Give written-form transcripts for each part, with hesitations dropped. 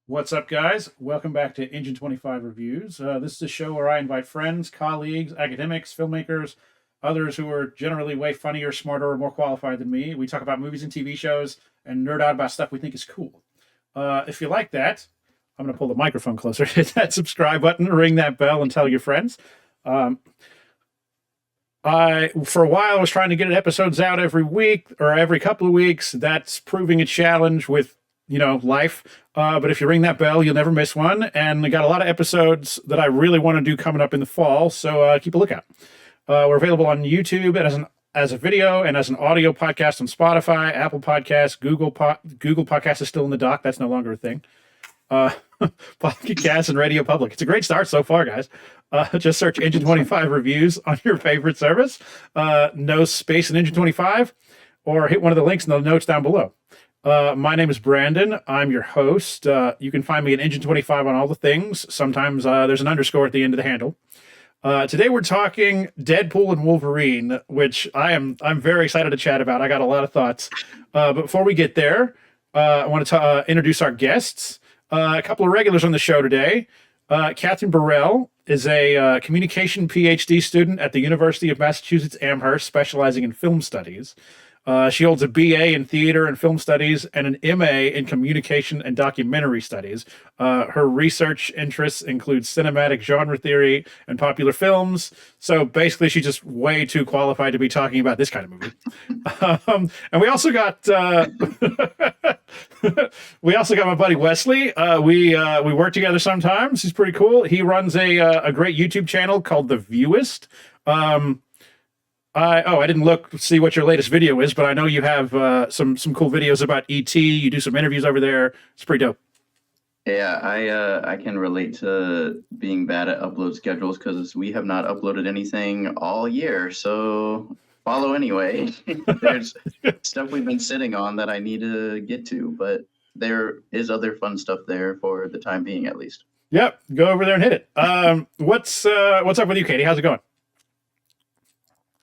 What's up, guys? Welcome back to Engine25 Reviews. This is a show where I invite friends, colleagues, academics, filmmakers, others who are generally way funnier, smarter, or more qualified than me. We talk about movies and TV shows and nerd out about stuff we think is cool. If you like that, I'm going to pull the microphone closer, hit that subscribe button, ring that bell, and tell your friends. Um, for a while, I was trying to get episodes out every week or every couple of weeks. That's proving a challenge with life. But if you ring that bell, you'll never miss one. And I got a lot of episodes that I really want to do coming up in the fall. So keep a lookout. We're available on YouTube and as a video and as an audio podcast on Spotify, Apple Podcasts, Google Podcasts is still in the dock. That's no longer a thing. uh, Pocket Cast and Radio Public. It's a great start so far, guys. Just search Engine25 Reviews on your favorite service. No space in Engine25, or hit one of the links in the notes down below. My name is Brandon. I'm your host. You can find me at Engine25 on all the things. Sometimes there's an underscore at the end of the handle. Today we're talking Deadpool and Wolverine, which I'm very excited to chat about. I got a lot of thoughts. But before we get there, I want to introduce our guests. A couple of regulars on the show today. Catherine Burrell is a communication PhD student at the University of Massachusetts Amherst, specializing in film studies. She holds a BA in theater and film studies and an MA in communication and documentary studies. Her research interests include cinematic genre theory and popular films. So basically, she's just way too qualified to be talking about this kind of movie. And we also got my buddy Wesley. We work together sometimes. He's pretty cool. He runs a great YouTube channel called The Viewist. I didn't look to see what your latest video is, but I know you have some cool videos about ET. You do some interviews over there. It's pretty dope. Yeah, I can relate to being bad at upload schedules because we have not uploaded anything all year. So follow anyway. There's stuff we've been sitting on that I need to get to, but there is other fun stuff there for the time being, at least. Yep, go over there and hit it. What's up with you, Katie? How's it going?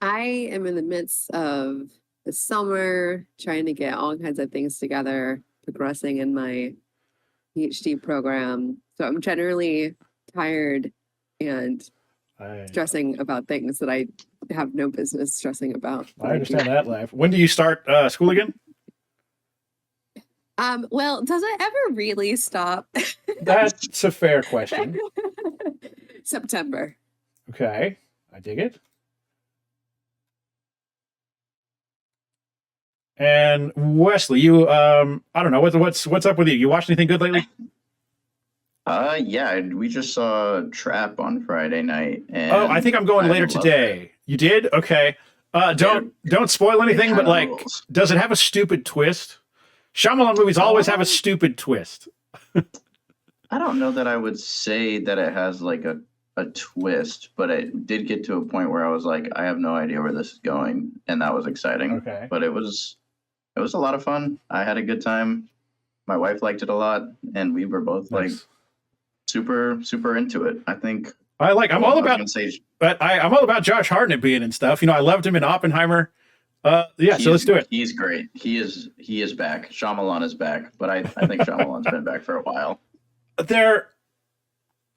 I am in the midst of the summer, trying to get all kinds of things together, progressing in my PhD program. So I'm generally tired and stressing about things that I have no business stressing about. I understand that life. When do you start school again? Well, does it ever really stop? That's a fair question. September. Okay, I dig it. And Wesley, you I don't know what's up with you. You watched anything good lately? Yeah, we just saw Trap on Friday night. And I think I'm going later today. You did? Okay. Don't spoil anything, but like, does it have a stupid twist? Shyamalan movies always have a stupid twist. I don't know that I would say that it has like a twist, but it did get to a point where I was like, I have no idea where this is going, and that was exciting. Okay. But it was a lot of fun. I had a good time. My wife liked it a lot, and we were both like super into it. I think I'm all about Josh Hartnett being and stuff. I loved him in Oppenheimer. So let's do it. He's great. He is back. Shyamalan is back, but I think Shyamalan's been back for a while.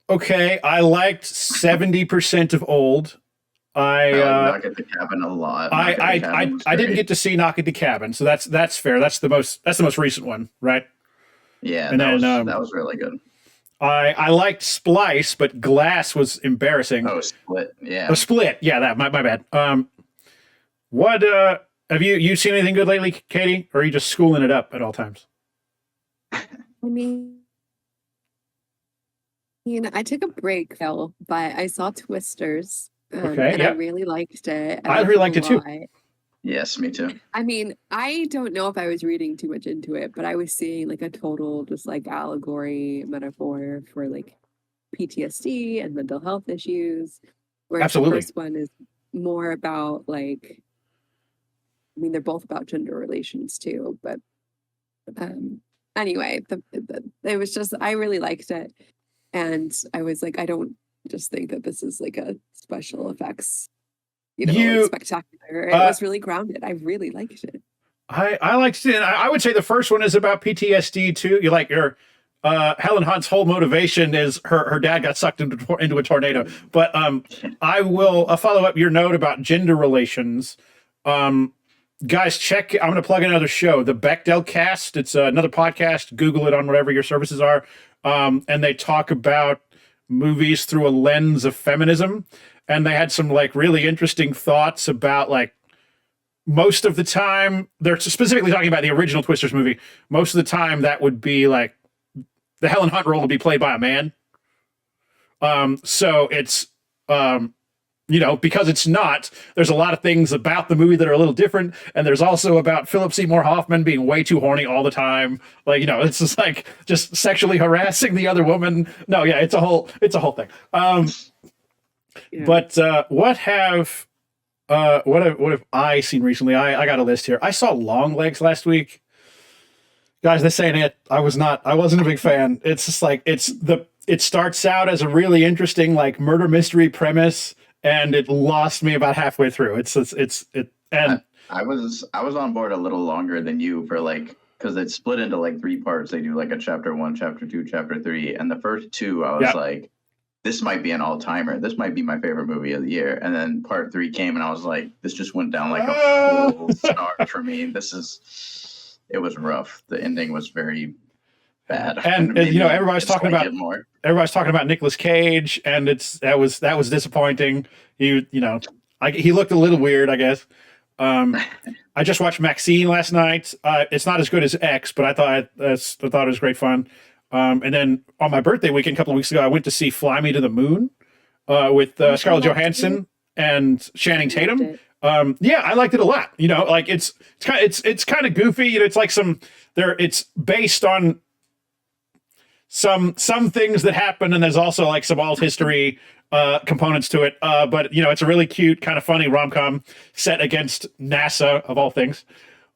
Okay, I liked 70% of Old. I like Knock at the Cabin a lot. I didn't get to see Knock at the Cabin, so that's fair. That's the most recent one, right? Yeah, and that was really good. I liked Splice, but Glass was embarrassing. Oh, Split, yeah. Oh, Split, yeah. That my bad. What have you seen anything good lately, Katie, or are you just schooling it up at all times? I mean, I took a break though, but I saw Twisters. Okay, I really liked it. I really liked it too. Yes, me too. I mean, I don't know if I was reading too much into it, but I was seeing like a total just like allegory metaphor for like PTSD and mental health issues. Whereas Absolutely. The first one is more about like, I mean, they're both about gender relations too, but anyway, it was just, I really liked it. And I was like, I don't just think that this is like a special effects, spectacular. It was really grounded. I really liked it. I liked it. I would say the first one is about PTSD too. Helen Hunt's whole motivation is her dad got sucked into a tornado. But I will follow up your note about gender relations. Guys, check. I'm going to plug in another show, the Bechdel Cast. It's another podcast. Google it on whatever your services are. And they talk about movies through a lens of feminism. And they had some like really interesting thoughts about like most of the time, they're specifically talking about the original Twisters movie. Most of the time that would be like the Helen Hunt role would be played by a man. So it's, because it's not, there's a lot of things about the movie that are a little different. And there's also about Philip Seymour Hoffman being way too horny all the time. Like, it's just like just sexually harassing the other woman. No, yeah, it's a whole thing. But what have I seen recently? I got a list here. I saw Longlegs last week. Guys, this ain't it. I wasn't a big fan. It's just like it starts out as a really interesting like murder mystery premise, and it lost me about halfway through. I was on board a little longer than you for like, because it's split into like 3 parts. They do like a chapter 1, chapter 2, chapter 3, and the first 2 I was like, this might be an all-timer. This might be my favorite movie of the year. And then part 3 came, and I was like, this just went down like a full start for me. It was rough. The ending was very bad. And everybody's talking about Nicolas Cage, and that was disappointing. He looked a little weird, I guess. I just watched Maxine last night. It's not as good as X, but I thought it was great fun. And then on my birthday weekend, a couple of weeks ago, I went to see Fly Me to the Moon with Scarlett Johansson and Channing Tatum. I liked it a lot. Like it's kind of goofy. It's like it's based on some things that happen, and there's also like some alt history components to it. But it's a really cute, kind of funny rom-com set against NASA of all things.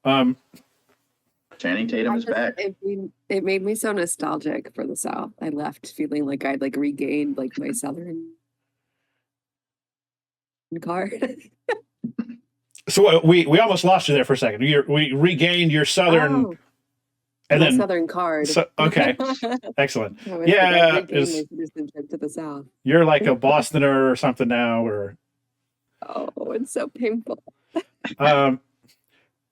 Channing Tatum is back. It made me so nostalgic for the South. I left feeling like I'd like regained like my Southern card. So we almost lost you there for a second. We regained your Southern, and then Southern card. So, okay, excellent. Yeah, citizenship to the South. You're like a Bostoner or something now, or it's so painful.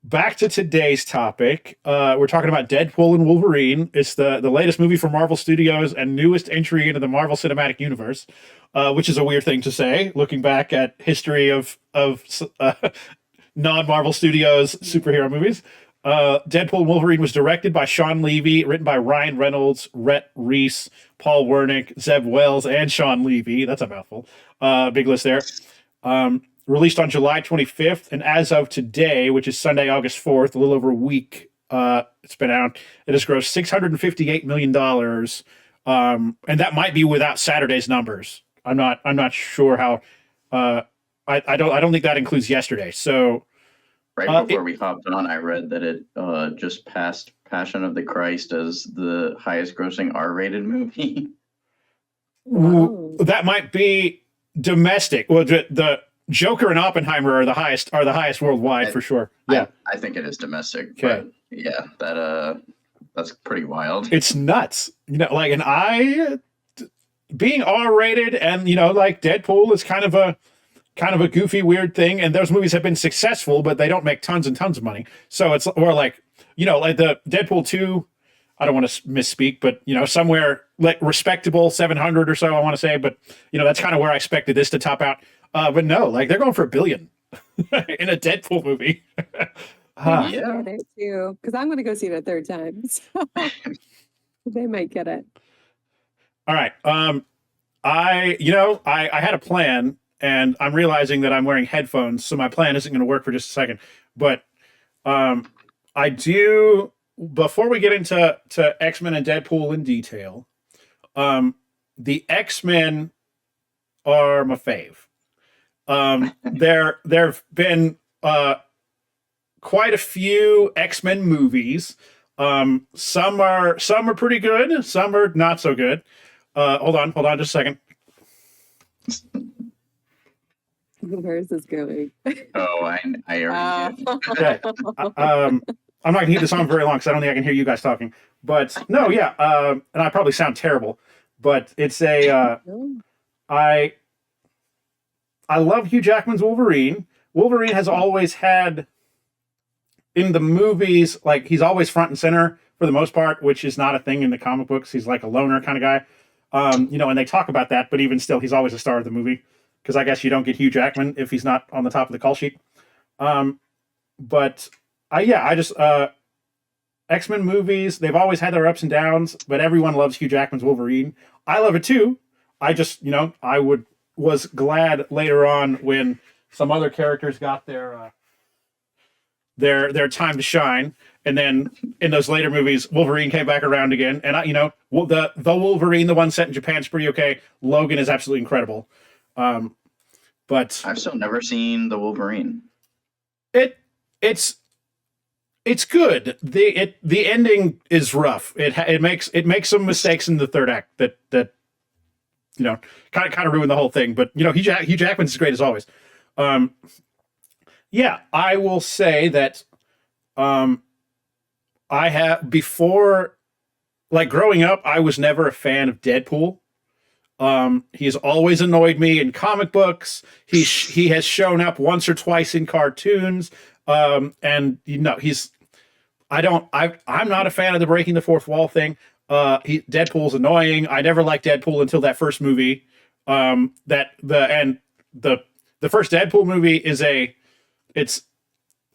Back to today's topic. We're talking about Deadpool and Wolverine. It's the latest movie from Marvel Studios and newest entry into the Marvel Cinematic Universe, which is a weird thing to say, looking back at history of non-Marvel Studios superhero movies. Deadpool and Wolverine was directed by Sean Levy, written by Ryan Reynolds, Rhett Reese, Paul Wernick, Zeb Wells, and Sean Levy. That's a mouthful. Big list there. Released on July 25th, and as of today, which is Sunday, August 4th, a little over a week, it's been out. It has grossed $658 million, and that might be without Saturday's numbers. I'm not sure how. I don't think that includes yesterday. So, right before we hopped on, I read that it just passed Passion of the Christ as the highest-grossing R-rated movie. Wow. That might be domestic. Well, the Joker and Oppenheimer are the highest worldwide for sure. Yeah, I think it is domestic. Okay. But yeah, that's pretty wild. It's nuts. Being R-rated, and like Deadpool is kind of a goofy, weird thing. And those movies have been successful, but they don't make tons and tons of money. So it's like the Deadpool 2. I don't want to misspeak, but somewhere like respectable 700 or so, I want to say. But that's kind of where I expected this to top out. But no, like they're going for $1 billion in a Deadpool movie. Yeah, they too. Because I'm going to go see it a third time. So they might get it. All right. I had a plan, and I'm realizing that I'm wearing headphones, so my plan isn't going to work for just a second. But I do. Before we get into X-Men and Deadpool in detail, the X-Men are my fave. There've been quite a few X-Men movies. Some are pretty good, some are not so good. Hold on just a second. Where is this going? Oh, I already did. Okay. I'm not gonna keep this on very long because I don't think I can hear you guys talking. But no, yeah, and I probably sound terrible, but it's a No. I love Hugh Jackman's Wolverine. Wolverine has always had in the movies, like he's always front and center for the most part, which is not a thing in the comic books. He's like a loner kind of guy. And they talk about that, but even still, he's always a star of the movie because I guess you don't get Hugh Jackman if he's not on the top of the call sheet. But I just X-Men movies, they've always had their ups and downs, but everyone loves Hugh Jackman's Wolverine. I love it too. I just, was glad later on when some other characters got their time to shine, and then in those later movies, Wolverine came back around again. And the Wolverine, the one set in Japan, is pretty okay. Logan is absolutely incredible. But I've still never seen the Wolverine. it's good. The ending is rough. It makes some mistakes in the third act that kind of ruin the whole thing. But Hugh Jackman's is great as always. I will say that I have before, like growing up, I was never a fan of Deadpool. He's always annoyed me in comic books. He has shown up once or twice in cartoons. I'm not a fan of the breaking the fourth wall thing. Deadpool's annoying. I never liked Deadpool until that first movie. The first Deadpool movie it's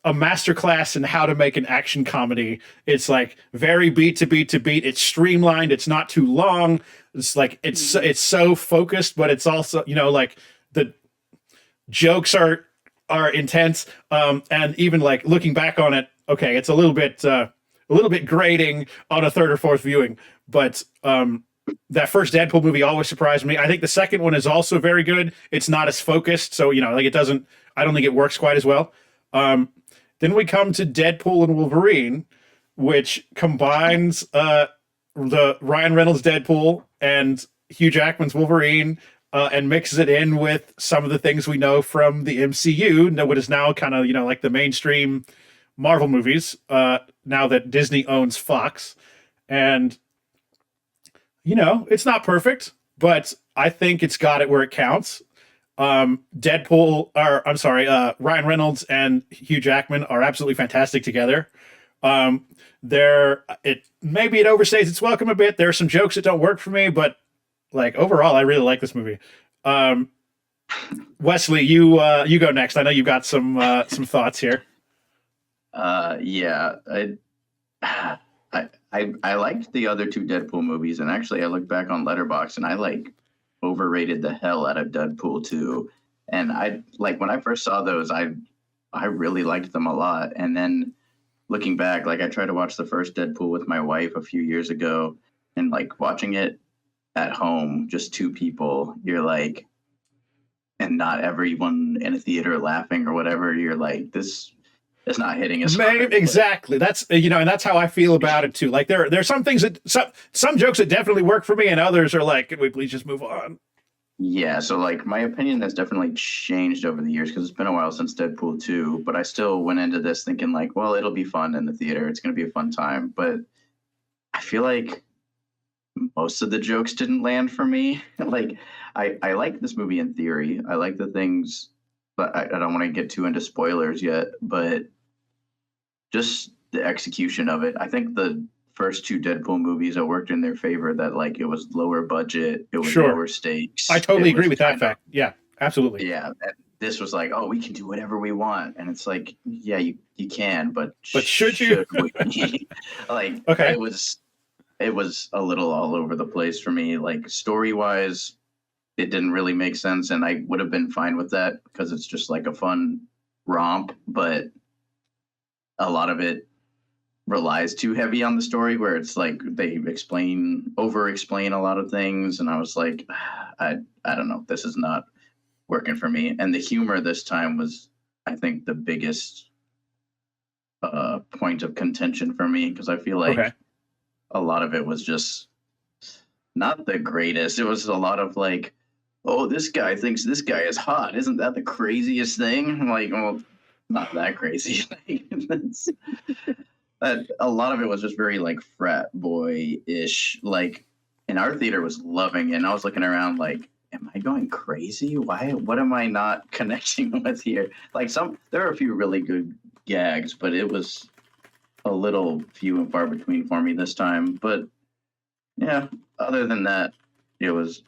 a masterclass in how to make an action comedy. It's like very beat to beat to beat. It's streamlined. It's not too long. It's like it's so focused, but it's also like the jokes are intense. And even like looking back on it, okay, it's a little bit grating on a third or fourth viewing. But that first Deadpool movie always surprised me. I think the second one is also very good. It's not as focused, so it doesn't. I don't think it works quite as well. Then we come to Deadpool and Wolverine, which combines the Ryan Reynolds Deadpool and Hugh Jackman's Wolverine, and mixes it in with some of the things we know from the MCU, what is now kind of like the mainstream Marvel movies. Now that Disney owns Fox, and it's not perfect, but I think it's got it where it counts. Ryan Reynolds and Hugh Jackman are absolutely fantastic together. Maybe it overstays its welcome a bit. There are some jokes that don't work for me, but like overall, I really like this movie. Wesley, you go next. I know you've got some thoughts here. I liked the other two Deadpool movies, and actually I looked back on Letterboxd and I overrated the hell out of Deadpool 2. And I when I first saw those, I really liked them a lot. And then looking back, I tried to watch the first Deadpool with my wife a few years ago, and watching it at home, just two people, and not everyone in a theater laughing or whatever, you're like, this is not hitting us. Exactly. That's and that's how I feel about it too. Like there's some things that some jokes that definitely work for me, and others are like, can we please just move on? Yeah, so my opinion has definitely changed over the years because it's been a while since Deadpool 2, but I still went into this thinking well, it'll be fun in the theater. It's going to be a fun time, but I feel like most of the jokes didn't land for me. I like this movie in theory. I like the things, but I don't want to get too into spoilers yet, but just the execution of it. I think the first two Deadpool movies, it worked in their favor that it was lower budget, it was lower stakes. I totally agree with that fact. Yeah, absolutely. Yeah, and this was oh, we can do whatever we want, and it's yeah, you can, but should you? Okay. It was a little all over the place for me. Story wise, it didn't really make sense, and I would have been fine with that because it's just a fun romp, but a lot of it relies too heavy on the story where it's they over explain a lot of things, and I was I don't know, this is not working for me. And the humor this time was, I think, the biggest point of contention for me, because I feel a lot of it was just not the greatest. It was a lot of oh, this guy thinks this guy is hot, isn't that the craziest thing? I'm well, not that crazy. A lot of it was just very like frat boy ish. Like, and our theater was loving it. And I was looking around like, am I going crazy? Why? What am I not connecting with here? Like there are a few really good gags, but it was a little few and far between for me this time. But yeah, other than that, it was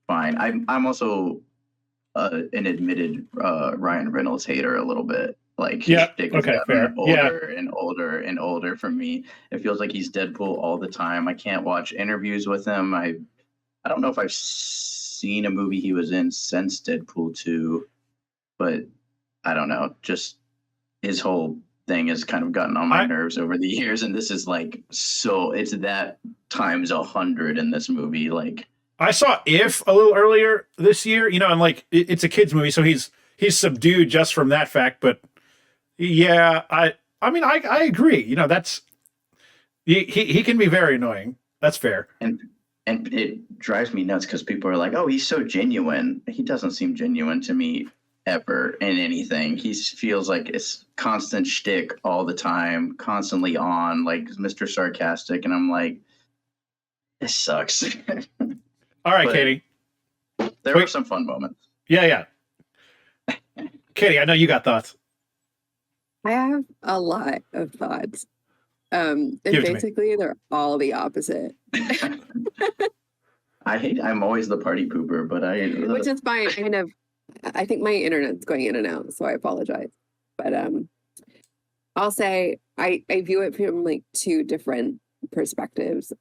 fine. I'm also an admitted Ryan Reynolds hater a little bit. Like his shtick has gotten older and older and older for me. It feels like he's Deadpool all the time. I can't watch interviews with him. I don't know if I've seen a movie he was in since Deadpool 2, but I don't know. Just his whole thing has kind of gotten on my nerves over the years, and this is like it's that times 100 in this movie. Like I saw If a little earlier this year, and like it's a kids movie, so he's subdued just from that fact, but yeah, I mean, I agree. That's he can be very annoying. That's fair. And it drives me nuts because people are like, "Oh, he's so genuine." He doesn't seem genuine to me ever in anything. He feels like it's constant shtick all the time, constantly on, like Mr. Sarcastic, and I'm like, this sucks. All right, Katie. There were some fun moments. Yeah. Katie, I know you got thoughts. I have a lot of thoughts. And basically they're all the opposite. I'm always the party pooper, but which is fine. I think my internet's going in and out, so I apologize. But I'll say I view it from like two different perspectives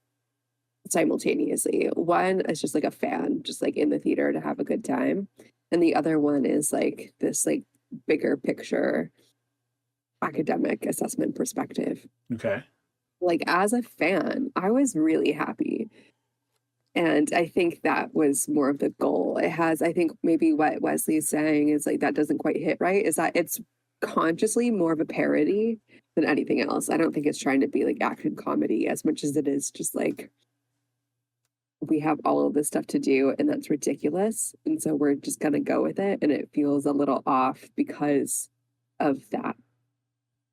simultaneously. One is just like a fan, just like in the theater to have a good time. And the other one is like this like bigger picture academic assessment perspective. Okay. Like as a fan, I was really happy. And I think that was more of the goal. I think maybe what Wesley's saying is like that doesn't quite hit right, is that it's consciously more of a parody than anything else. I don't think it's trying to be like action comedy as much as it is just like we have all of this stuff to do and that's ridiculous. And so we're just going to go with it. And it feels a little off because of that,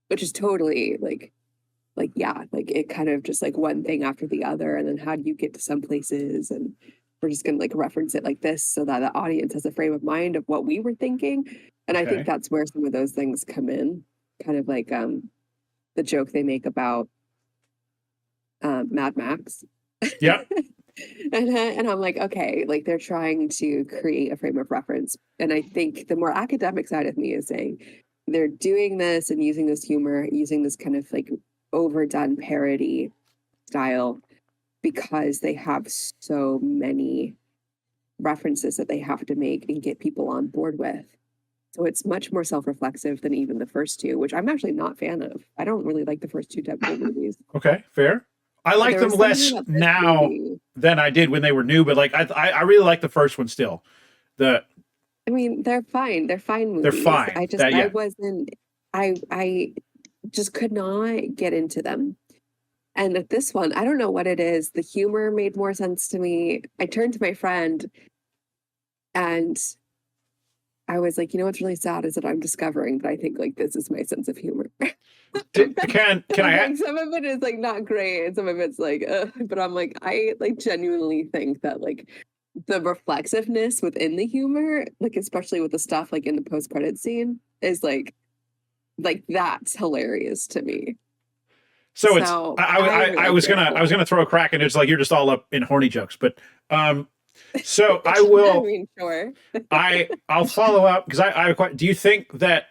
which is totally like it kind of just like one thing after the other. And then how do you get to some places? And we're just going to like reference it like this so that the audience has a frame of mind of what we were thinking. And I think that's where some of those things come in, kind of like the joke they make about Mad Max. Yeah. And I'm like, okay, like they're trying to create a frame of reference. And I think the more academic side of me is saying they're doing this and using this humor, using this kind of like overdone parody style because they have so many references that they have to make and get people on board with. So it's much more self-reflexive than even the first two, which I'm actually not a fan of. I don't really like the first two Deadpool movies. Okay, fair. I like them less now than I did when they were new, but like I really like the first one still. I mean, they're fine. They're fine movies. They're fine. I just could not get into them. And at this one, I don't know what it is. The humor made more sense to me. I turned to my friend and I was like, you know what's really sad is that I'm discovering that I think like this is my sense of humor. Can I add? Some of it is like not great and some of it's like but I'm like I like genuinely think that like the reflexiveness within the humor, like especially with the stuff like in the post-credit scene, is like that's hilarious to me. So it's I was gonna throw a crack and it's like you're just all up in horny jokes, but so I will. I mean, sure. I'll follow up because do you think that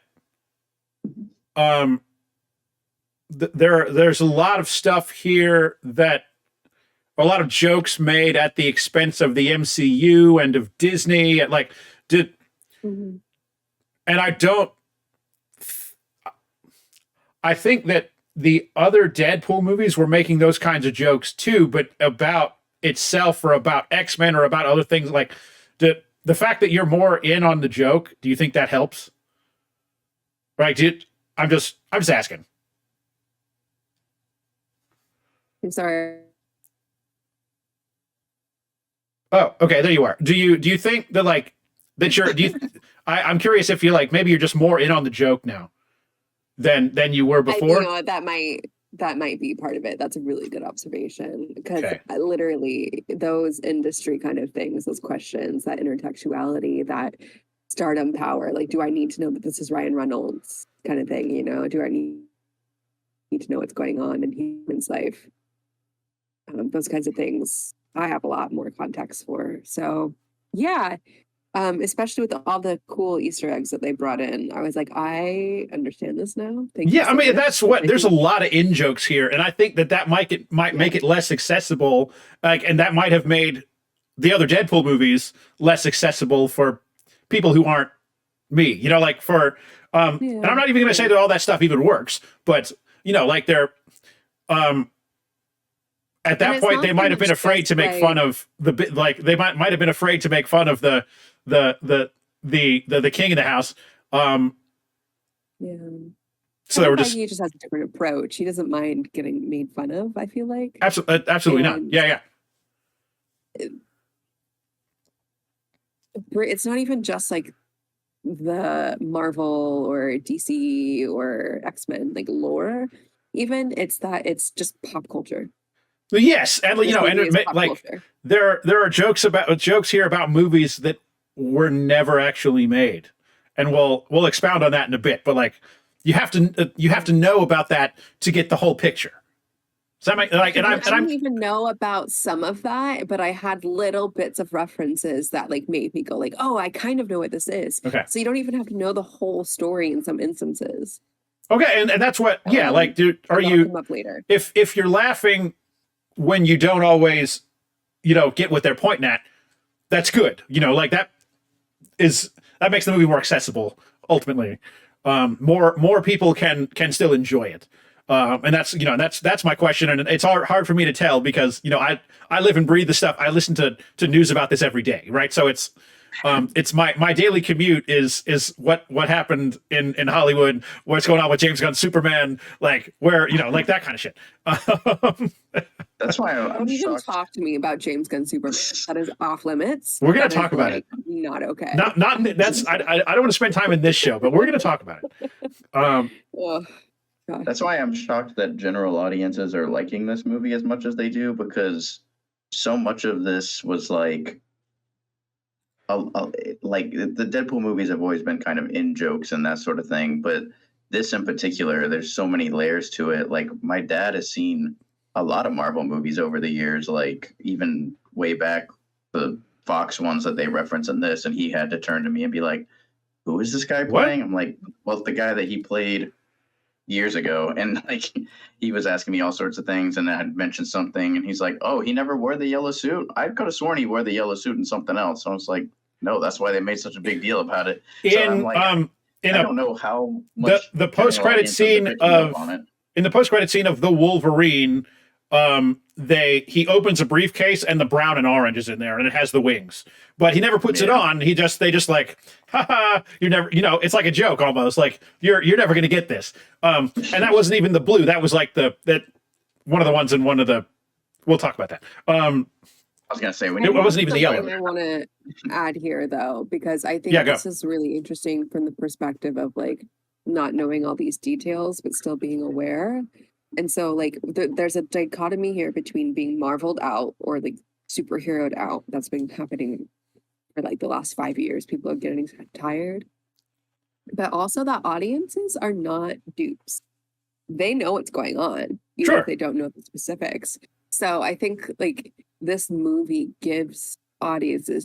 there's a lot of stuff here that a lot of jokes made at the expense of the MCU and of Disney and like and I think that the other Deadpool movies were making those kinds of jokes too, but about itself or about X-Men or about other things. Like the fact that you're more in on the joke, do you think that helps? Right? I'm just asking. I'm sorry. Oh, okay. There you are. Do you think that like that you're? I'm curious if you like maybe you're just more in on the joke now than you were before. That might that might be part of it. That's a really good observation because Okay. literally those industry kind of things, those questions, that intertextuality, that stardom power, like, do I need to know that this is Ryan Reynolds kind of thing? You know, do I need to know what's going on in human's life? Those kinds of things I have a lot more context for. So yeah, especially with all the cool Easter eggs that they brought in, I was like, I understand this now. Thank you Yeah, I so mean much. that's what. There's a lot of in jokes here, and I think that might make it less accessible. Like, and that might have made the other Deadpool movies less accessible for people who aren't me. You know, like for and I'm not even going to say that all that stuff even works, but you know, like they're at that point they might have been afraid to make fun of the bit. Like they might have been afraid to make fun of the king in the house. Yeah. So they were just he just has a different approach. He doesn't mind getting made fun of, I feel like. absolutely not. Yeah. It's not even just like the Marvel or DC or X-Men like lore. Even it's just pop culture. Yes, and you know, and like culture. there are jokes here about movies that were never actually made, and we'll expound on that in a bit. But like, you have to know about that to get the whole picture. Does that make like? And I didn't even know about some of that, but I had little bits of references that like made me go like, oh, I kind of know what this is. Okay, so you don't even have to know the whole story in some instances. Okay, and that's what. Yeah, like, dude, are you come up later. If you're laughing when you don't always, you know, get what they're pointing at, that's good. You know, like that makes the movie more accessible. Ultimately, more people can still enjoy it. And that's, you know, that's my question. And it's hard for me to tell because, you know, I live and breathe the stuff. I listen to news about this every day. Right. So it's my daily commute is what happened in Hollywood, what's going on with James Gunn's Superman, like where, you know, like that kind of shit. That's why I'm don't even shocked. Talk to me about James Gunn's Superman. That is off limits. We're going to talk about it. Not okay. Not that's, I don't want to spend time in this show, but we're going to talk about it. That's why I'm shocked that general audiences are liking this movie as much as they do, because so much of this was like the Deadpool movies have always been kind of in jokes and that sort of thing, but this in particular, there's so many layers to it. Like my dad has seen a lot of Marvel movies over the years, like even way back the Fox ones that they reference in this, and he had to turn to me and be like, "Who is this guy playing?" I'm like, "Well, it's the guy that he played years ago," and like he was asking me all sorts of things, and I had mentioned something, and he's like, "Oh, he never wore the yellow suit. I could have sworn he wore the yellow suit in something else." So I was like, "No, that's why they made such a big deal about it." So I'm like, I don't know how much the post-credit scene of in the post-credit scene of the Wolverine, he opens a briefcase and the brown and orange is in there and it has the wings, but he never puts it on. They just like, haha, you're never, you know, it's like a joke almost, like you're never gonna get this. And that wasn't even the blue, that was like that one of the ones in one of the, we'll talk about that. I was gonna say it wasn't even the yellow. I want to add here though, because I think this is really interesting from the perspective of like not knowing all these details but still being aware. And so like there's a dichotomy here between being marveled out or like superheroed out. That's been happening for like the last 5 years. People are getting tired, but also that audiences are not dupes. They know what's going on, even if they don't know the specifics. So I think like this movie gives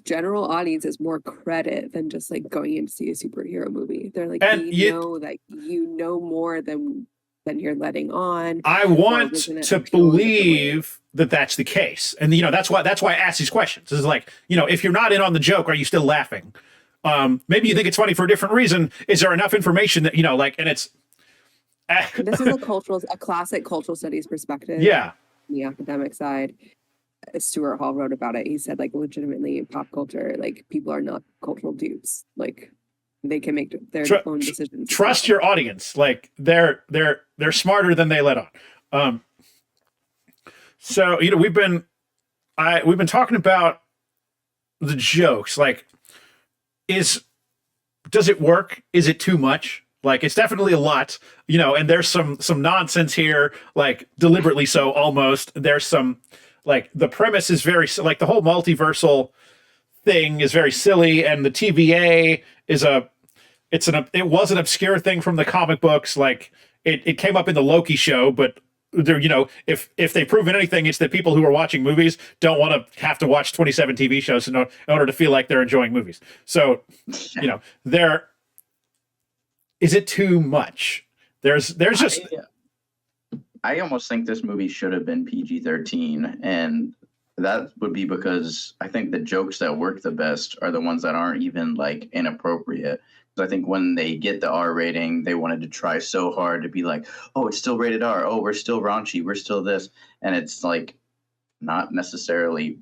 general audiences, more credit than just like going in to see a superhero movie. They're like, we know that you know more than you're letting on. I want to believe that that's the case, and you know that's why I ask these questions. It's like, you know, if you're not in on the joke, are you still laughing? Maybe you think it's funny for a different reason. Is there enough information that, you know, like, and it's this is a classic cultural studies perspective. Yeah, the academic side. Stuart Hall wrote about it. He said, like, legitimately in pop culture, like, people are not cultural dupes. Like, they can make their own decisions. Trust your audience. Like they're smarter than they let on. So, you know, we've been talking about the jokes. Like, does it work? Is it too much? Like it's definitely a lot, and there's some nonsense here, like deliberately so almost. There's some like the premise is very like the whole multiversal thing is very silly, and the TVA is it was an obscure thing from the comic books. Like it came up in the Loki show, but there, if they've proven anything, it's that people who are watching movies don't want to have to watch 27 TV shows in order to feel like they're enjoying movies. So, there is it too much? There's just I almost think this movie should have been PG-13, and that would be because I think the jokes that work the best are the ones that aren't even like inappropriate. I think when they get the R rating, they wanted to try so hard to be like, oh, it's still rated R. Oh, we're still raunchy. We're still this. And it's like not necessarily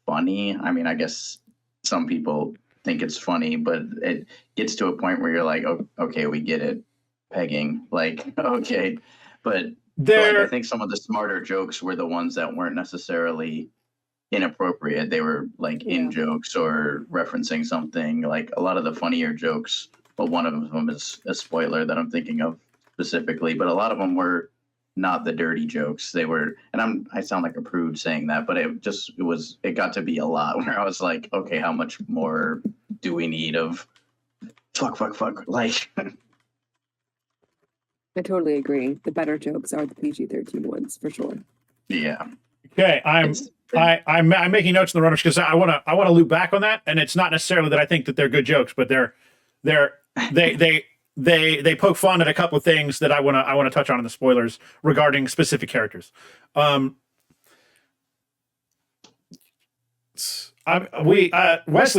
funny. I mean, I guess some people think it's funny, but it gets to a point where you're like, oh, okay, we get it. Pegging. Like, okay. But I think some of the smarter jokes were the ones that weren't necessarily inappropriate. They were like in jokes or referencing something. Like a lot of the funnier jokes, but one of them is a spoiler that I'm thinking of specifically, but a lot of them were not the dirty jokes. They were, and I sound like a prude saying that, but it got to be a lot where I was like, okay, how much more do we need of fuck? Like, I totally agree. The better jokes are the PG-13 ones for sure. Yeah. Okay. I'm making notes in the runners because I want to loop back on that, and it's not necessarily that I think that they're good jokes, but they poke fun at a couple of things that I want to touch on in the spoilers regarding specific characters. Wesley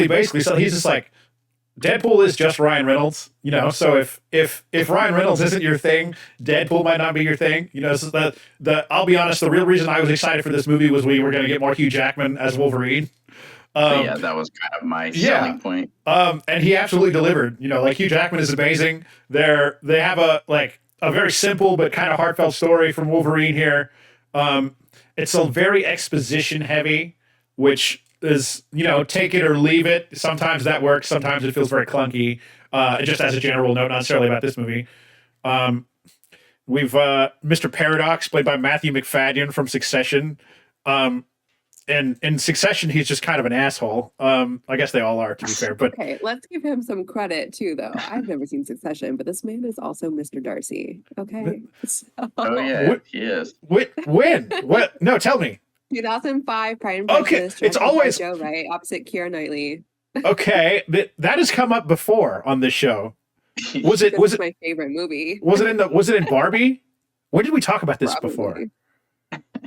basically, so he's just like, Deadpool is just Ryan Reynolds, so if Ryan Reynolds isn't your thing, Deadpool might not be your thing. So I'll be honest, the real reason I was excited for this movie was we were going to get more Hugh Jackman as Wolverine. Yeah, that was kind of my selling point. And he absolutely delivered. Like Hugh Jackman is amazing. They have a very simple but kind of heartfelt story from Wolverine here. It's a very exposition heavy, which is, take it or leave it. Sometimes that works. Sometimes it feels very clunky. Just as a general note, not necessarily about this movie. We've Mr. Paradox, played by Matthew McFadden from Succession. And in Succession, he's just kind of an asshole. I guess they all are, to be fair. But okay, let's give him some credit too, though. I've never seen Succession, but this man is also Mr. Darcy. Okay. Oh yeah, he is. When? What? No, tell me. 2005, Pride and Prejudice. Okay, it's always Joe, right? Opposite Keira Knightley. Okay, that has come up before on this show. Was it my favorite movie? Was it in Barbie? When did we talk about this before?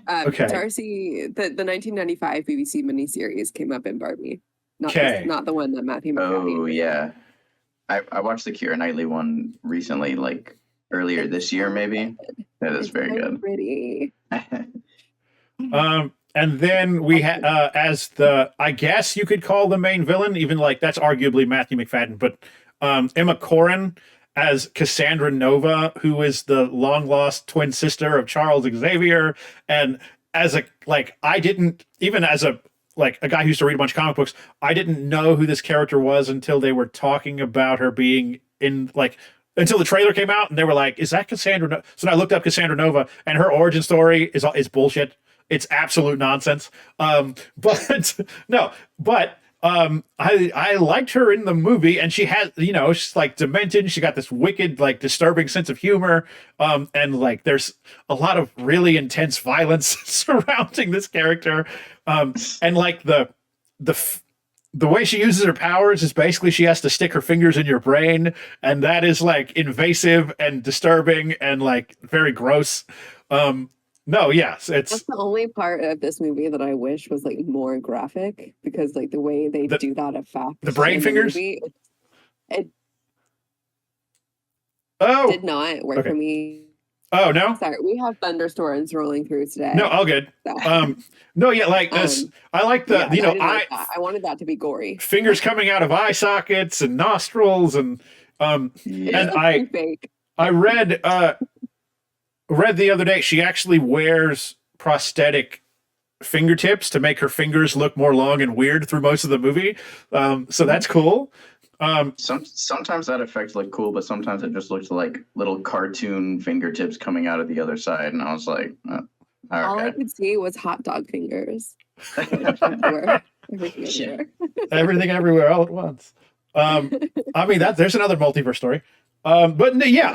Okay. Darcy, the 1995 BBC miniseries came up in Barbie. Not the one that Matthew McFadden. Oh yeah, I watched the Keira Knightley one recently, like earlier this year, maybe. That is very good. Pretty. And then we had as I guess you could call the main villain, even like that's arguably Matthew McFadden, but Emma Corrin as Cassandra Nova, who is the long lost twin sister of Charles Xavier. And as a guy who used to read a bunch of comic books, I didn't know who this character was until they were talking about her being in until the trailer came out, and they were like, "Is that Cassandra Nova?" So I looked up Cassandra Nova, and her origin story is bullshit. It's absolute nonsense. I liked her in the movie, and she has, she's like demented. She got this wicked, like disturbing sense of humor. And like there's a lot of really intense violence surrounding this character. And like the way she uses her powers is basically she has to stick her fingers in your brain, and that is like invasive and disturbing and like very gross. No, yes, that's the only part of this movie that I wish was like more graphic, because like the way they do that effect, the brain fingers, it did not work for me. Oh no, sorry, we have thunderstorms rolling through today. No, all good. No, yeah, like this. I like the I wanted that to be gory. Fingers coming out of eye sockets and nostrils and fake. I read the other day she actually wears prosthetic fingertips to make her fingers look more long and weird through most of the movie. So that's cool. Sometimes that effect looked cool, but sometimes it just looked like little cartoon fingertips coming out of the other side, and I was like, All I okay. could see was hot dog fingers. Everywhere. Everything Yeah. everywhere. Everything everywhere all at once. I mean there's another multiverse story. But yeah,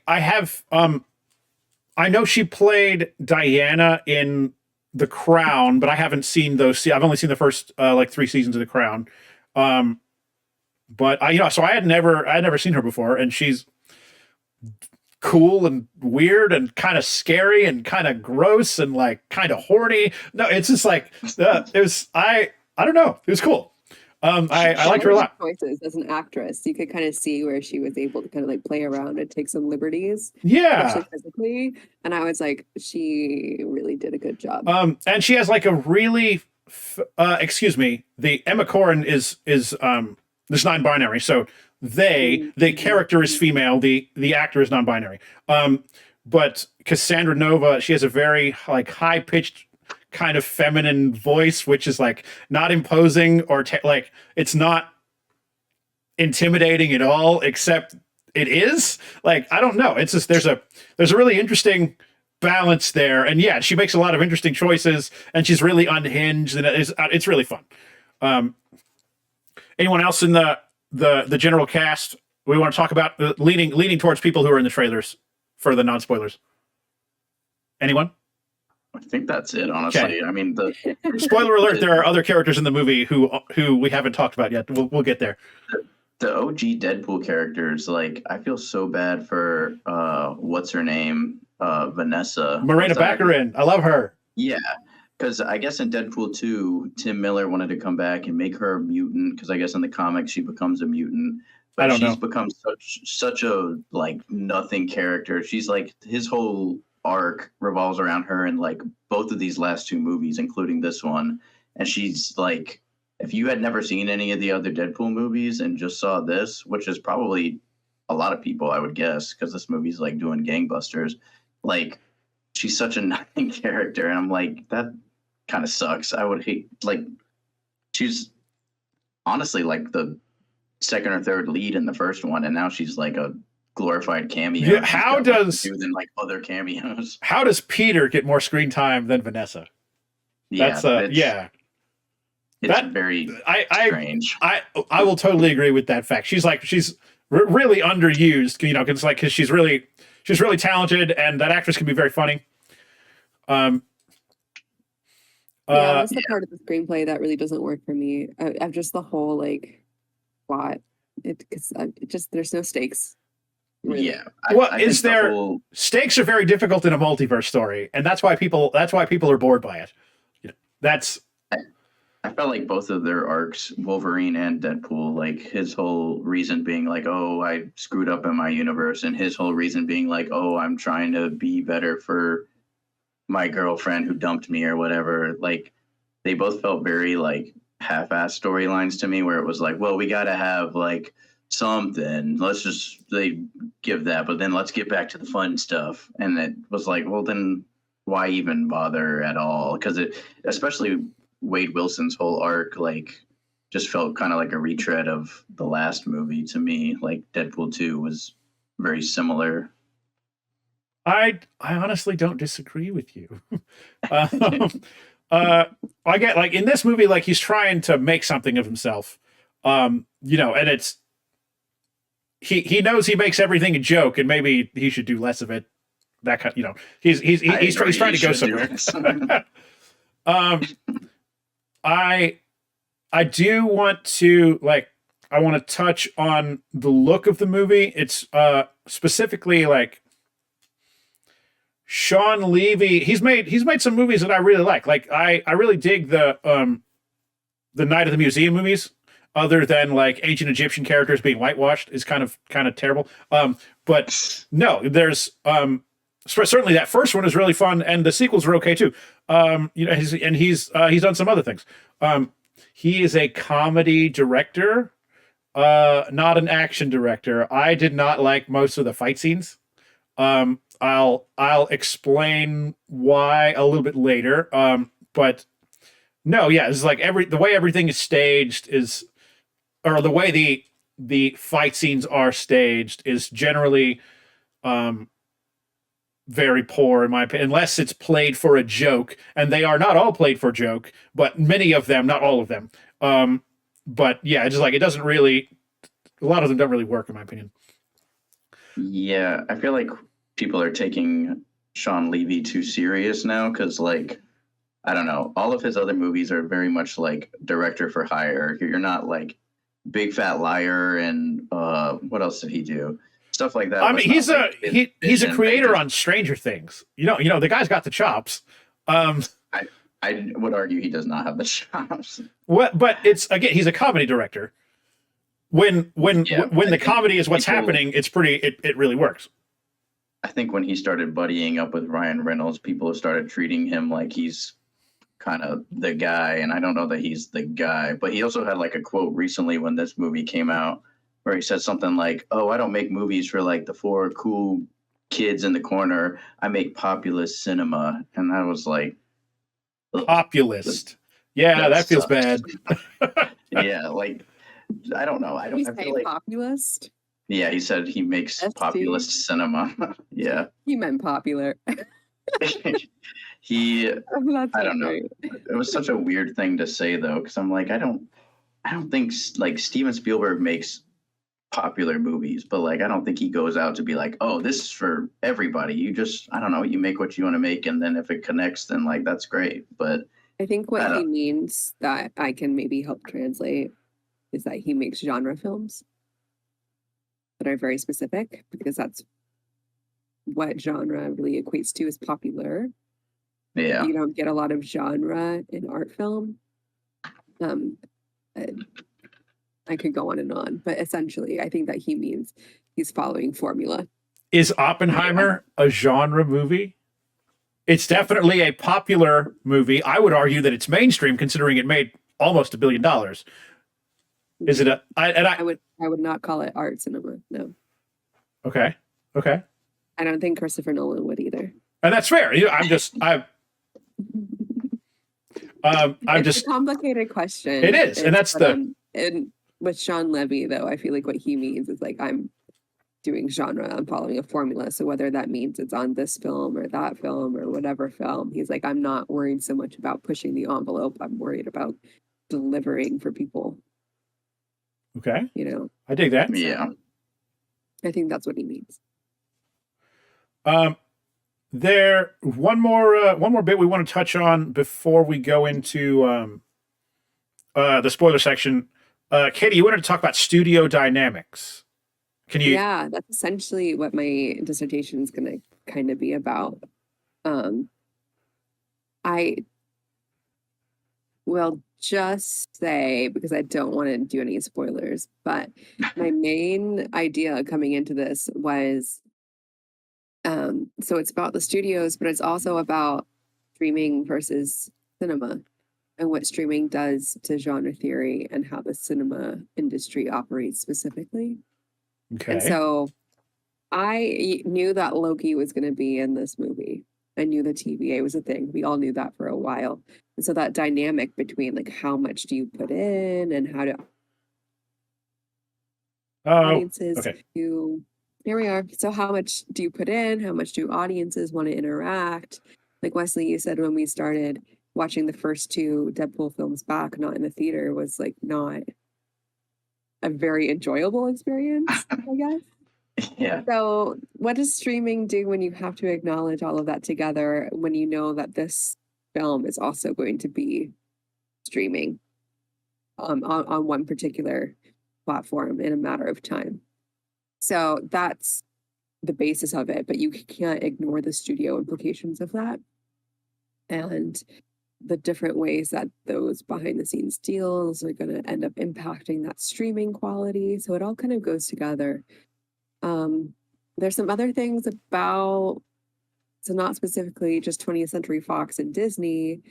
I have I know she played Diana in The Crown, but I haven't seen those. I've only seen the first like 3 seasons of The Crown. Um, but so I had never seen her before, and she's cool and weird and kind of scary and kind of gross and like kind of horny. No, it's just like it was. I don't know. It was cool. I liked her a lot. Choices as an actress, you could kind of see where she was able to kind of like play around and take some liberties, Yeah. especially physically. And I was like, she really did a good job. And she has like a really, excuse me, the Emma Corrin is this non-binary, so the character is female, the actor is non-binary. But Cassandra Nova, she has a very like high pitched kind of feminine voice, which is like not imposing or like it's not intimidating at all, except it is like I don't know. It's just there's a really interesting balance there, and yeah, she makes a lot of interesting choices, and she's really unhinged, and it's really fun. Anyone else in the general cast we want to talk about leaning towards people who are in the trailers for the non spoilers? Anyone? I think that's it, honestly. Okay. I mean, the Spoiler alert: there are other characters in the movie who we haven't talked about yet. We'll get there. the OG Deadpool characters, like I feel so bad for what's her name, Vanessa Morena Baccarin. I love her. Yeah, because I guess in Deadpool 2, Tim Miller wanted to come back and make her a mutant. Because I guess in the comics she becomes a mutant, but I don't know. she's become such a like nothing character. She's like his whole arc revolves around her in like both of these last 2 movies, including this one. And she's like, if you had never seen any of the other Deadpool movies and just saw this, which is probably a lot of people, I would guess, because this movie's like doing gangbusters, like she's such a nothing character, and I'm like, that kind of sucks. I would hate, like, she's honestly like the second or third lead in the first one, and now she's like a glorified cameo. Yeah, how does than like other cameos? How does Peter get more screen time than Vanessa? Yeah, That's yeah. It's very strange. I will totally agree with that fact. She's really underused, because she's really talented, and that actress can be very funny. Yeah, that's the part of the screenplay that really doesn't work for me. I've just the whole like plot. Because there's no stakes. Really. Yeah. Is there stakes are very difficult in a multiverse story, and that's why people are bored by it. I felt like both of their arcs, Wolverine and Deadpool, like his whole reason being like, oh, I screwed up in my universe, and his whole reason being like, oh, I'm trying to be better for my girlfriend who dumped me or whatever. Like they both felt very like half-assed storylines to me, where it was like, well, we got to have like something. Let's just give that, but then let's get back to the fun stuff. And it was like, well, then why even bother at all? Because especially Wade Wilson's whole arc, like, just felt kind of like a retread of the last movie to me. Like Deadpool 2 was very similar. I honestly don't disagree with you. I get like in this movie, like he's trying to make something of himself, and it's he knows he makes everything a joke, and maybe he should do less of it. That kind, he's trying to go somewhere. I do want to I want to touch on the look of the movie. It's specifically like Sean Levy. He's made some movies that I really like. Like I really dig the Night of the Museum movies. Other than like ancient Egyptian characters being whitewashed is kind of terrible. But no, there's certainly that first one is really fun, and the sequels are okay too. He's done some other things. He is a comedy director, not an action director. I did not like most of the fight scenes. I'll explain why a little bit later. But no, yeah, it's like the way everything is staged is, or the way the fight scenes are staged is generally very poor in my opinion, unless it's played for a joke, and they are not all played for a joke, but many of them, not all of them. But yeah, it's just like it doesn't really. A lot of them don't really work in my opinion. Yeah, I feel like people are taking Sean Levy too serious now because, like, I don't know, all of his other movies are very much like director for hire. You're not like Big Fat Liar and what else did he do? Stuff like that. I mean, he's like he's a vision. creator on Stranger Things. You know, the guy's got the chops. I would argue he does not have the chops. What? But it's again, he's a comedy director. When the comedy is what's happening, it's pretty. It really works. I think when he started buddying up with Ryan Reynolds, people started treating him like he's kind of the guy, and I don't know that he's the guy. But he also had like a quote recently when this movie came out where he said something like, "Oh, I don't make movies for like the four cool kids in the corner. I make populist cinema," and that was like populist. Yeah, that feels bad. Yeah, like I don't know. I feel like populist. Yeah, he said he makes populist cinema. Yeah, he meant popular. I don't know. It was such a weird thing to say though, because I'm like, I don't think like Steven Spielberg makes popular movies, but like I don't think he goes out to be like, oh, this is for everybody. You just, I don't know, you make what you want to make, and then if it connects, then like that's great. But I think what he means that I can maybe help translate is that he makes genre films that are very specific, because that's what genre really equates to is popular. Yeah, you don't get a lot of genre in art film. I could go on and on, but essentially, I think that he means he's following formula. Is Oppenheimer a genre movie? It's definitely a popular movie. I would argue that it's mainstream, considering it made almost $1 billion. Is it I would not call it art cinema. No. Okay. I don't think Christopher Nolan would either. And that's fair. It's a complicated question. It is, and that's and with Sean Levy, though, I feel like what he means is like I'm doing genre, I'm following a formula. So whether that means it's on this film or that film or whatever film, he's like, I'm not worried so much about pushing the envelope. I'm worried about delivering for people. Okay. I dig that. Yeah. I think that's what he means. There one more bit we want to touch on before we go into the spoiler section. Katie, you wanted to talk about studio dynamics. Can you? Yeah, that's essentially what my dissertation is going to kind of be about. I will just say, because I don't want to do any spoilers, but my main idea coming into this was, so it's about the studios, but it's also about streaming versus cinema and what streaming does to genre theory and how the cinema industry operates specifically. Okay. And so I knew that Loki was going to be in this movie. I knew the TVA was a thing. We all knew that for a while. And so that dynamic between like how much do you put in and how do audiences here we are. So how much do you put in? How much do audiences want to interact? Like Wesley, you said when we started watching the first two Deadpool films back, not in the theater, was like not a very enjoyable experience, I guess. Yeah. So what does streaming do when you have to acknowledge all of that together, when you know that this film is also going to be streaming on one particular platform in a matter of time? So that's the basis of it, but you can't ignore the studio implications of that and the different ways that those behind the scenes deals are going to end up impacting that streaming quality. So it all kind of goes together. There's some other things about, so not specifically just 20th Century Fox and Disney.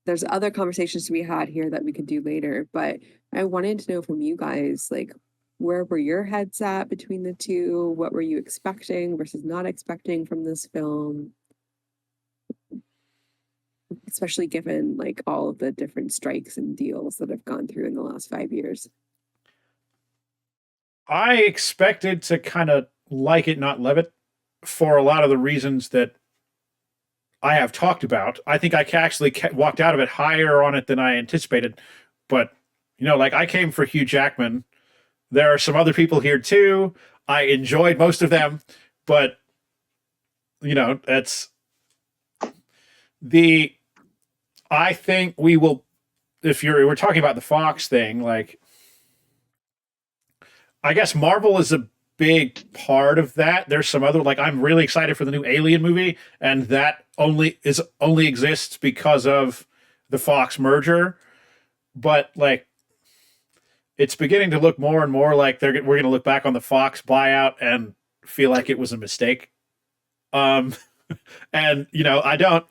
There's other conversations to be had here that we could do later, but I wanted to know from you guys, like, where were your heads at between the two? What were you expecting versus not expecting from this film? Especially given like all of the different strikes and deals that have gone through in the last 5 years. I expected to kind of like it, not love it, for a lot of the reasons that I have talked about. I think I actually walked out of it higher on it than I anticipated. But, like I came for Hugh Jackman. There are some other people here too. I enjoyed most of them, but, that's I think we will, if we're talking about the Fox thing, like, I guess Marvel is a big part of that. There's some other, like, I'm really excited for the new Alien movie, and that only exists because of the Fox merger. But like, it's beginning to look more and more like we're going to look back on the Fox buyout and feel like it was a mistake. And I don't.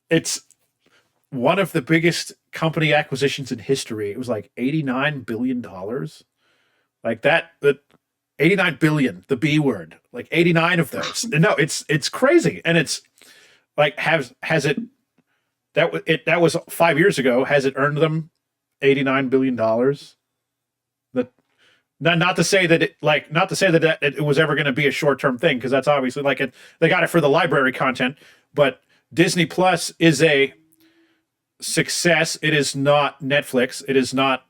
It's one of the biggest company acquisitions in history. It was like $89 billion. Like that 89 billion, the B word, like 89 of those. No, it's crazy. And it's like, has it, that was 5 years ago. Has it earned them $89 billion? That, not to say that it was ever going to be a short-term thing. Cause that's obviously they got it for the library content, but Disney Plus is a success. It is not Netflix. It is not,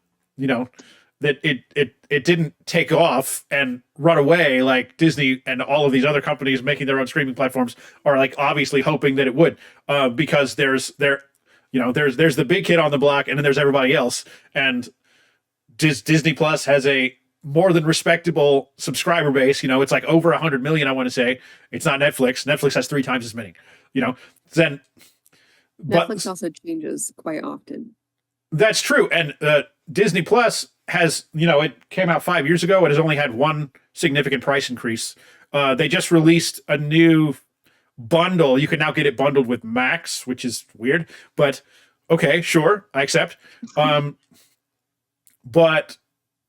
that it didn't take off and run away like Disney and all of these other companies making their own streaming platforms are like obviously hoping that it would, because there's the big kid on the block and then there's everybody else, and Disney Plus has a more than respectable subscriber base. It's like over 100 million. I want to say it's not Netflix. Netflix has 3 times as many. Then Netflix also changes quite often. That's true, and Disney Plus has, it came out 5 years ago. It has only had one significant price increase. They just released a new bundle. You can now get it bundled with Max, which is weird, but okay, sure, I accept. But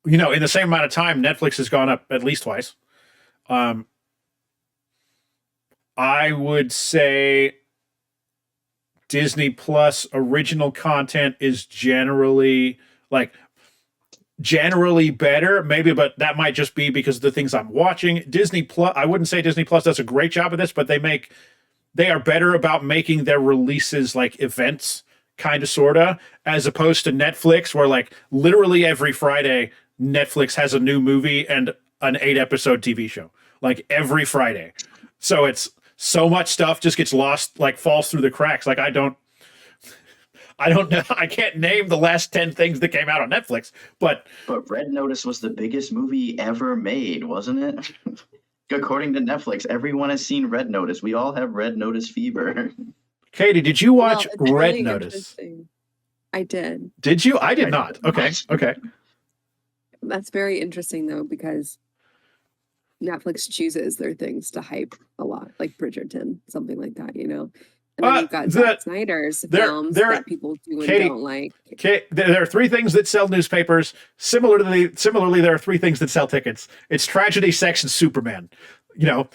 in the same amount of time, Netflix has gone up at least twice. I would say Disney Plus original content is generally better, maybe, but that might just be because of the things I'm watching. Disney Plus, I wouldn't say Disney Plus does a great job of this, but they are better about making their releases like events, kind of, sorta, as opposed to Netflix, where like literally every Friday Netflix has a new movie and an 8-episode TV show, like every Friday. So it's so much stuff just gets lost, like falls through the cracks. Like I don't know. I can't name the last 10 things that came out on Netflix, but Red Notice was the biggest movie ever made, wasn't it? According to Netflix, everyone has seen Red Notice. We all have Red Notice fever. Katie, did you watch It's Red really Notice? I did. Did you? I did not. Okay. That's very interesting though, because Netflix chooses their things to hype a lot, like Bridgerton, something like that, And then you've got Zack Snyder's films that people do and don't like. There are 3 things that sell newspapers. Similarly, there are 3 things that sell tickets. It's tragedy, sex, and Superman. So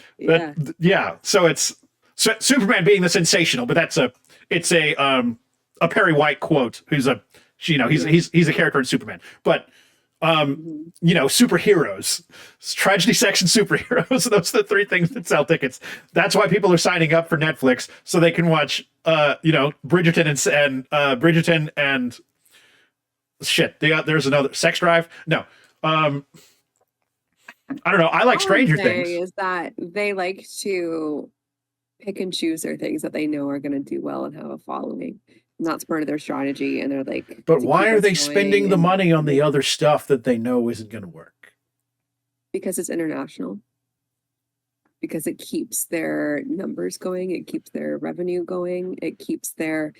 it's Superman being the sensational, but it's a Perry White quote. He's a character in Superman, but. Superheroes, tragedy, sex, and superheroes. Those are the 3 things that sell tickets. That's why people are signing up for Netflix, so they can watch, Bridgerton and shit. There's another Sex Drive. No, I don't know. I like Stranger Things. Is that they like to pick and choose their things that they know are going to do well and have a following. And that's part of their strategy, and they're like, but why are they spending the money on the other stuff that they know isn't going to work? Because it's international. Because it keeps their numbers going, it keeps their revenue going, it keeps their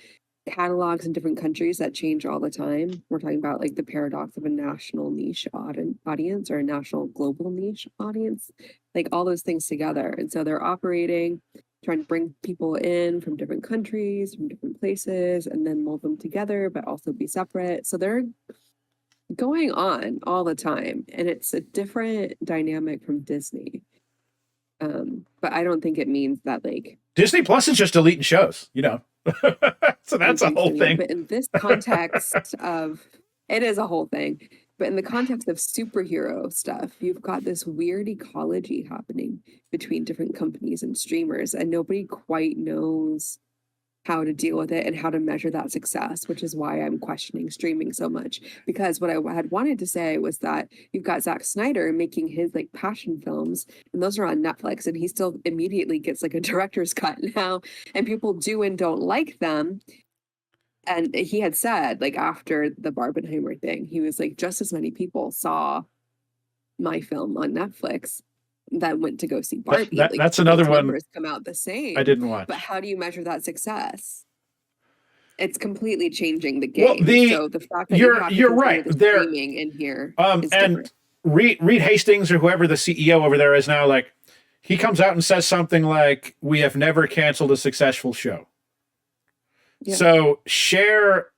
catalogs in different countries that change all the time. We're talking about like the paradox of a national niche audience or a national global niche audience, like all those things together. And so they're operating, trying to bring people in from different countries, from different places, and then mold them together, but also be separate. So they're going on all the time, and it's a different dynamic from Disney. But I don't think it means that like Disney Plus is just deleting shows, So that's a whole thing. But in this context of, it is a whole thing. But in the context of superhero stuff, you've got this weird ecology happening between different companies and streamers, and nobody quite knows how to deal with it and how to measure that success, which is why I'm questioning streaming so much. Because what I had wanted to say was that you've got Zack Snyder making his like passion films, and those are on Netflix, and he still immediately gets like a director's cut now, and people do and don't like them. And he had said, like, after the Barbenheimer thing, he was like, just as many people saw my film on Netflix that went to go see Barbie. Like, that's another one. Numbers come out the same. I didn't watch. But how do you measure that success? It's completely changing the game. Well, so the fact that you're right. The there streaming in here is and different. Reed Hastings or whoever the CEO over there is now, like, he comes out and says something like, "We have never canceled a successful show." Yeah. So share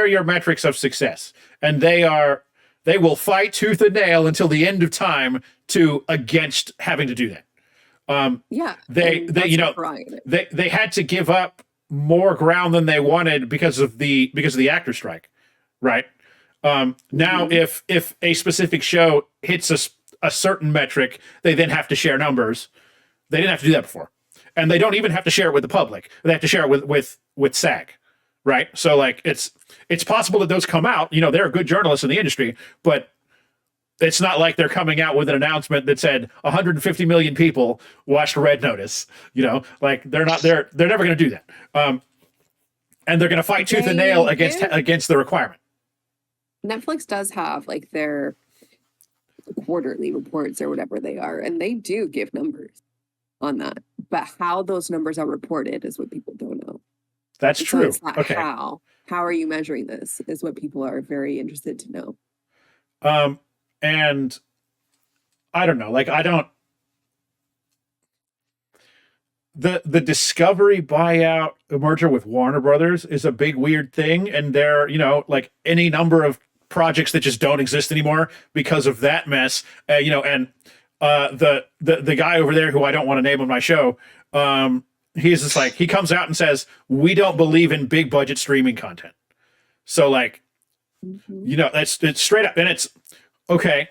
your metrics of success, and they will fight tooth and nail until the end of time against having to do that. They had to give up more ground than they wanted because of the actor strike, right? Now if a specific show hits a certain metric, they then have to share numbers. They didn't have to do that before. And they don't even have to share it with the public. They have to share it with SAG, right? So like it's possible that those come out. You know, they're good journalists in the industry, but it's not like they're coming out with an announcement that said 150 million people watched Red Notice. You know, like they're never going to do that. And they're going to fight tooth and nail against the requirement. Netflix does have like their quarterly reports or whatever they are, and they do give numbers on that. But how those numbers are reported is what people don't know. That's true. So it's not okay. How are you measuring this is what people are very interested to know. And I don't know, like the Discovery buyout merger with Warner Brothers is a big weird thing, and they're, you know, like any number of projects that just don't exist anymore because of that mess. And the guy over there who I don't want to name on my show, he's just like, he comes out and says, "We don't believe in big budget streaming content." So like, you know, it's straight up, and it's okay.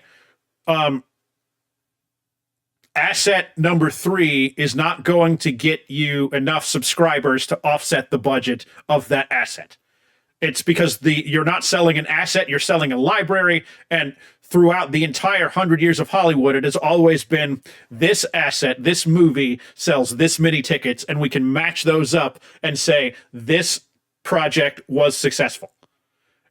Asset number 3 is not going to get you enough subscribers to offset the budget of that asset. It's because you're not selling an asset, you're selling a library, and throughout the entire 100 years of Hollywood, it has always been this asset, this movie sells this many tickets, and we can match those up and say this project was successful.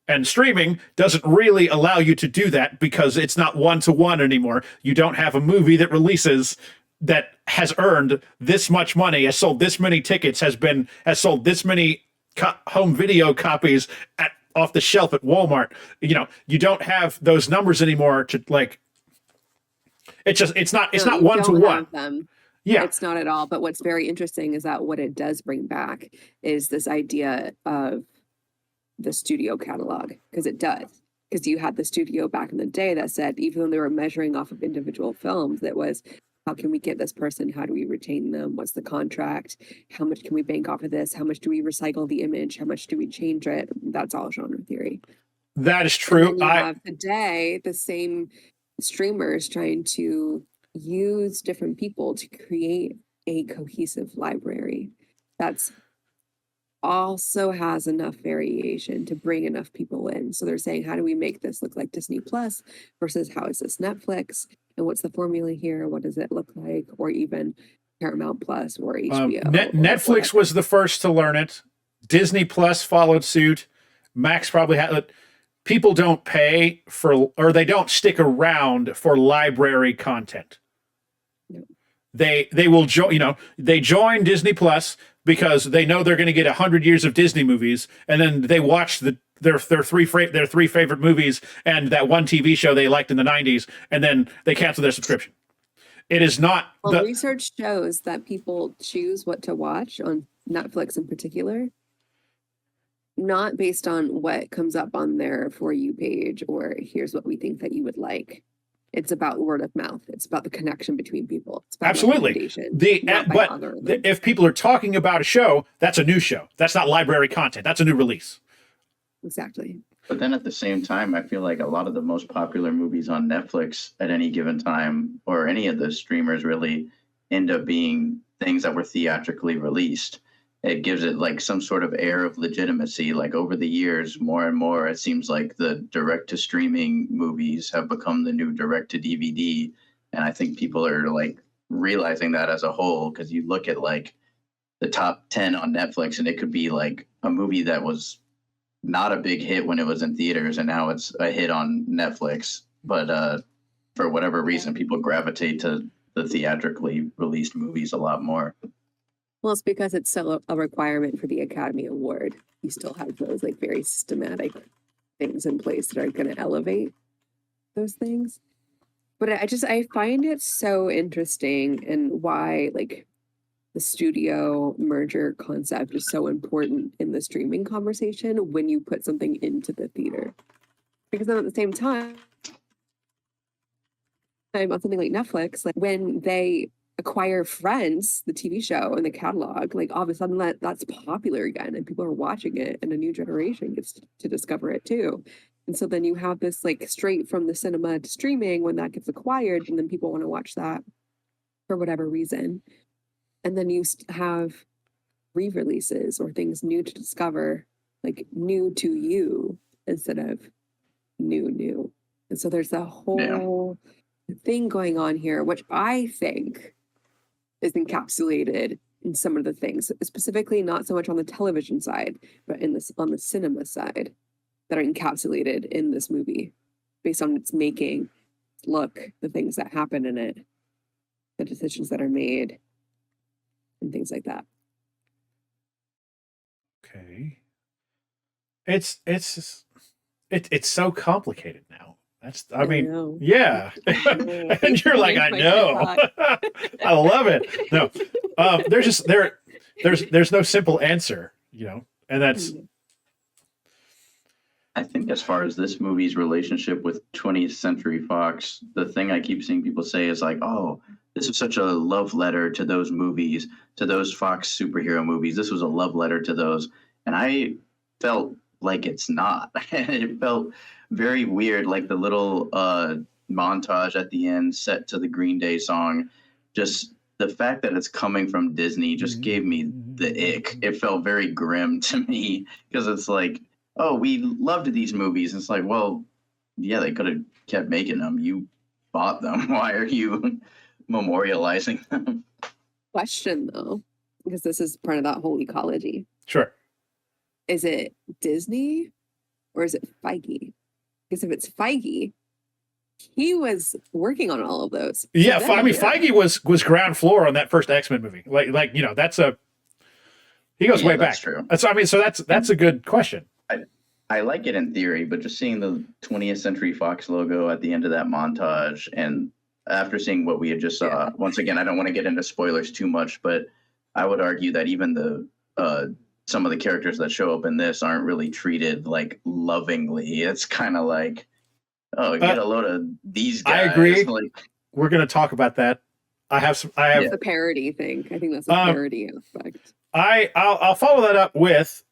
And streaming doesn't really allow you to do that because it's not one-to-one anymore. You don't have a movie that releases that has earned this much money, has sold this many tickets, has sold this many home video copies off the shelf at Walmart. You know, you don't have those numbers anymore to like. It's not one to one. Yeah, it's not at all. But what's very interesting is that what it does bring back is this idea of the studio catalog, because it does. Because you had the studio back in the day that said, even though they were measuring off of individual films, that was, how can we get this person? How do we retain them? What's the contract? How much can we bank off of this? How much do we recycle the image? How much do we change it? That's all genre theory. That is true. And then you have today the same streamers trying to use different people to create a cohesive library that's also has enough variation to bring enough people in. So they're saying, how do we make this look like Disney Plus versus how is this Netflix? And what's the formula here? What does it look like? Or even Paramount Plus or HBO. Netflix was the first to learn it. Disney Plus followed suit. Max probably had it. People don't pay for, or they don't stick around for library content. No. They will join, you know, they join Disney Plus because they know they're going to get 100 years of Disney movies, and then they watch their three favorite movies and that one TV show they liked in the 90s, and then they cancel their subscription. It is not. Well, research shows that people choose what to watch on Netflix in particular, not based on what comes up on their For You page or here's what we think that you would like. It's about word of mouth. It's about the connection between people. It's about absolutely. If people are talking about a show, that's a new show. That's not library content. That's a new release. Exactly. But then at the same time, I feel like a lot of the most popular movies on Netflix at any given time, or any of the streamers really, end up being things that were theatrically released. It gives it like some sort of air of legitimacy. Like over the years, more and more, it seems like the direct to streaming movies have become the new direct to DVD. And I think people are like realizing that as a whole, because you look at like the top 10 on Netflix and it could be like a movie that was not a big hit when it was in theaters and now it's a hit on Netflix. But for whatever reason, people gravitate to the theatrically released movies a lot more. Well, it's because it's still a requirement for the Academy Award. You still have those like very systematic things in place that are going to elevate those things. But I find it so interesting, and why like the studio merger concept is so important in the streaming conversation when you put something into the theater. Because then at the same time, on something like Netflix, like when they acquire Friends, the TV show, and the catalog, like all of a sudden that's popular again and people are watching it and a new generation gets to discover it too. And so then you have this like straight from the cinema to streaming when that gets acquired, and then people want to watch that for whatever reason. And then you have re-releases or things new to discover, like new to you instead of new. And so there's a whole thing going on here, which I think is encapsulated in some of the things, specifically not so much on the television side, but on the cinema side, that are encapsulated in this movie based on its making, look, the things that happen in it, the decisions that are made, and things like that. Okay. It's so complicated now. I mean, yeah. And you're like, I know. I love it. No, there's no simple answer, and that's. I think as far as this movie's relationship with 20th Century Fox, the thing I keep seeing people say is like, oh, this is such a love letter to those movies, to those Fox superhero movies. This was a love letter to those. And I felt like it's not. It felt very weird, like the little montage at the end set to the Green Day song. Just the fact that it's coming from Disney just gave me the ick. It felt very grim to me because it's like, oh, we loved these movies. And it's like, well, yeah, they could have kept making them. You bought them. Why are you memorializing them? Question, though, because this is part of that whole ecology. Sure. Is it Disney or is it Feige? Because if it's Feige, he was working on all of those. Yeah, Feige was ground floor on that first X-Men movie. Like that's he goes way back. True. So that's a good question. I like it in theory, but just seeing the 20th Century Fox logo at the end of that montage, and after seeing what we had just saw, once again, I don't want to get into spoilers too much, but I would argue that even the some of the characters that show up in this aren't really treated like lovingly. It's kind of like, oh, get a load of these guys. I agree. Like, we're going to talk about that. I have the parody thing. I think that's the parody aspect. I'll follow that up with,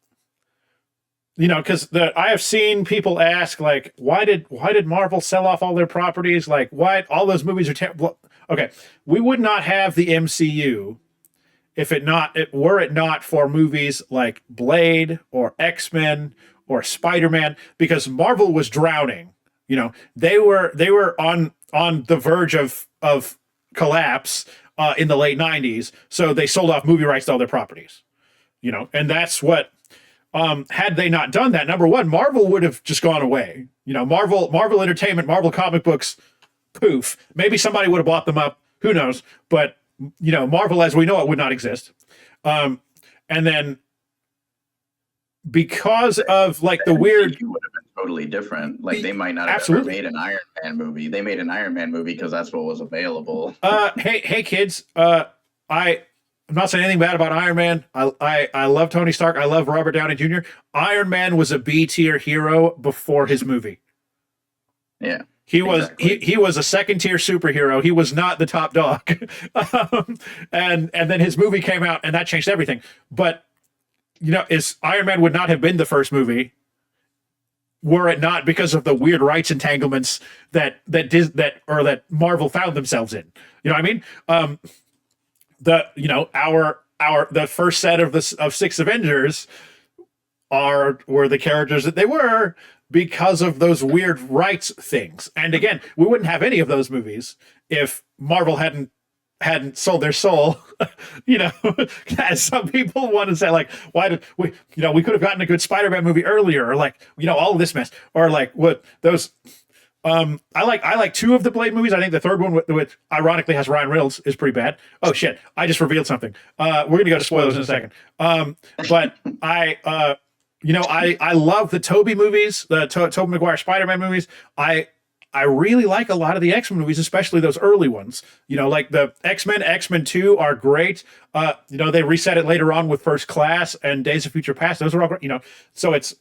because I have seen people ask, like, why did Marvel sell off all their properties? Like, why all those movies are terrible? Okay, we would not have the MCU if it were it not for movies like Blade or X-Men or Spider-Man, because Marvel was drowning. They were on the verge of collapse in the late 90s, so they sold off movie rights to all their properties. And that's what. Had they not done that, number one, Marvel would have just gone away. Marvel Entertainment, Marvel comic books, poof. Maybe somebody would have bought them up. Who knows? But, Marvel as we know it would not exist. And then because of like the weird... It would have been totally different. Like they might not have absolutely ever made an Iron Man movie. They made an Iron Man movie because that's what was available. Hey kids, I'm not saying anything bad about Iron Man. I love Tony Stark. I love Robert Downey Jr. Iron Man was a B-tier hero before his movie. Yeah. He was a second-tier superhero. He was not the top dog. And then his movie came out and that changed everything. But Iron Man would not have been the first movie, were it not because of the weird rights entanglements that Marvel found themselves in. You know what I mean? The first set of 6 Avengers were the characters that they were because of those weird rights things. And again, we wouldn't have any of those movies if Marvel hadn't sold their soul. As some people want to say, like, why did we could have gotten a good Spider-Man movie earlier, or like, all of this mess, or like what those. I like 2 of the Blade movies. I think the third one, which ironically has Ryan Reynolds, is pretty bad. Oh shit! I just revealed something. We're gonna go to spoilers in a second. But I love the Tobey movies, the Tobey Maguire Spider-Man movies. I really like a lot of the X-Men movies, especially those early ones. Like the X-Men 2 are great. They reset it later on with First Class and Days of Future Past. Those are all great. So it's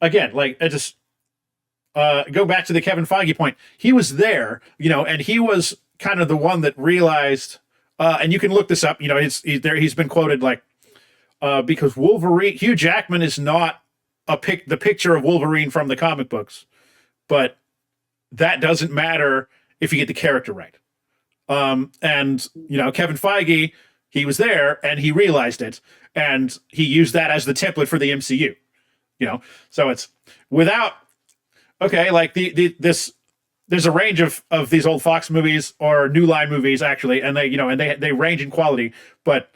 again, like, it just. Go back to the Kevin Feige point. He was there, and he was kind of the one that realized, and you can look this up, he's been quoted like, because Wolverine, Hugh Jackman is not the picture of Wolverine from the comic books, but that doesn't matter if you get the character right. And Kevin Feige, he was there and he realized it, and he used that as the template for the MCU, so it's without. Okay, like there's a range of these old Fox movies or New Line movies actually, and they range in quality. But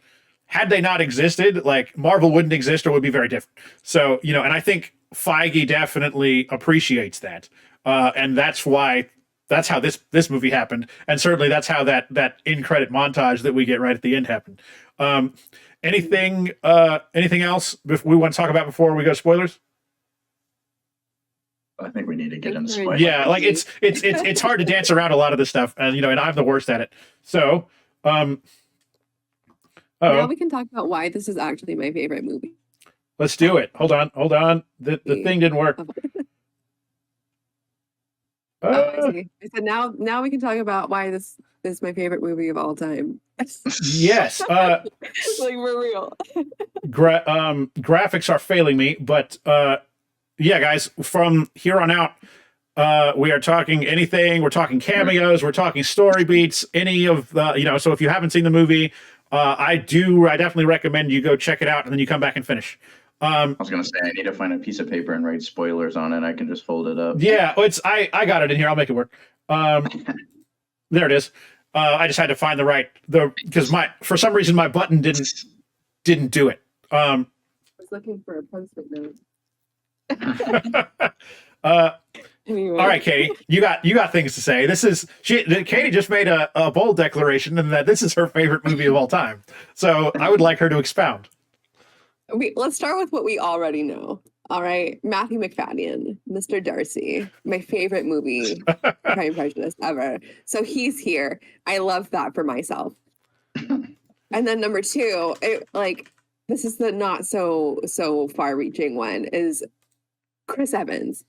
had they not existed, like, Marvel wouldn't exist or would be very different. So and I think Feige definitely appreciates that, and that's how this movie happened, and certainly that's how that in credit montage that we get right at the end happened. Anything else we want to talk about before we go to spoilers? I think we need to get into spoilers. Yeah, like it's hard to dance around a lot of this stuff, and I'm the worst at it. So, now we can talk about why this is actually my favorite movie. Let's do it. Hold on. The thing didn't work. I see. I said now we can talk about why this is my favorite movie of all time. Yes. Like, we're real. Graphics are failing me, but yeah, guys, from here on out, we are talking anything. We're talking cameos. We're talking story beats. Any of the, so if you haven't seen the movie, I definitely recommend you go check it out, and then you come back and finish. I was gonna say, I need to find a piece of paper and write spoilers on it. I can just fold it up. Yeah, I got it in here. I'll make it work. There it is. I just had to find because for some reason my button didn't do it. I was looking for a post-it note. Anyway. All right, Katie, you got things to say. Katie just made a bold declaration, and that this is her favorite movie of all time. So I would like her to expound. Let's start with what we already know. All right, Matthew McFadden, Mr. Darcy, my favorite movie, Pride and Prejudice ever. So he's here. I love that for myself. And then number 2, this is the not so far-reaching one, is Chris Evans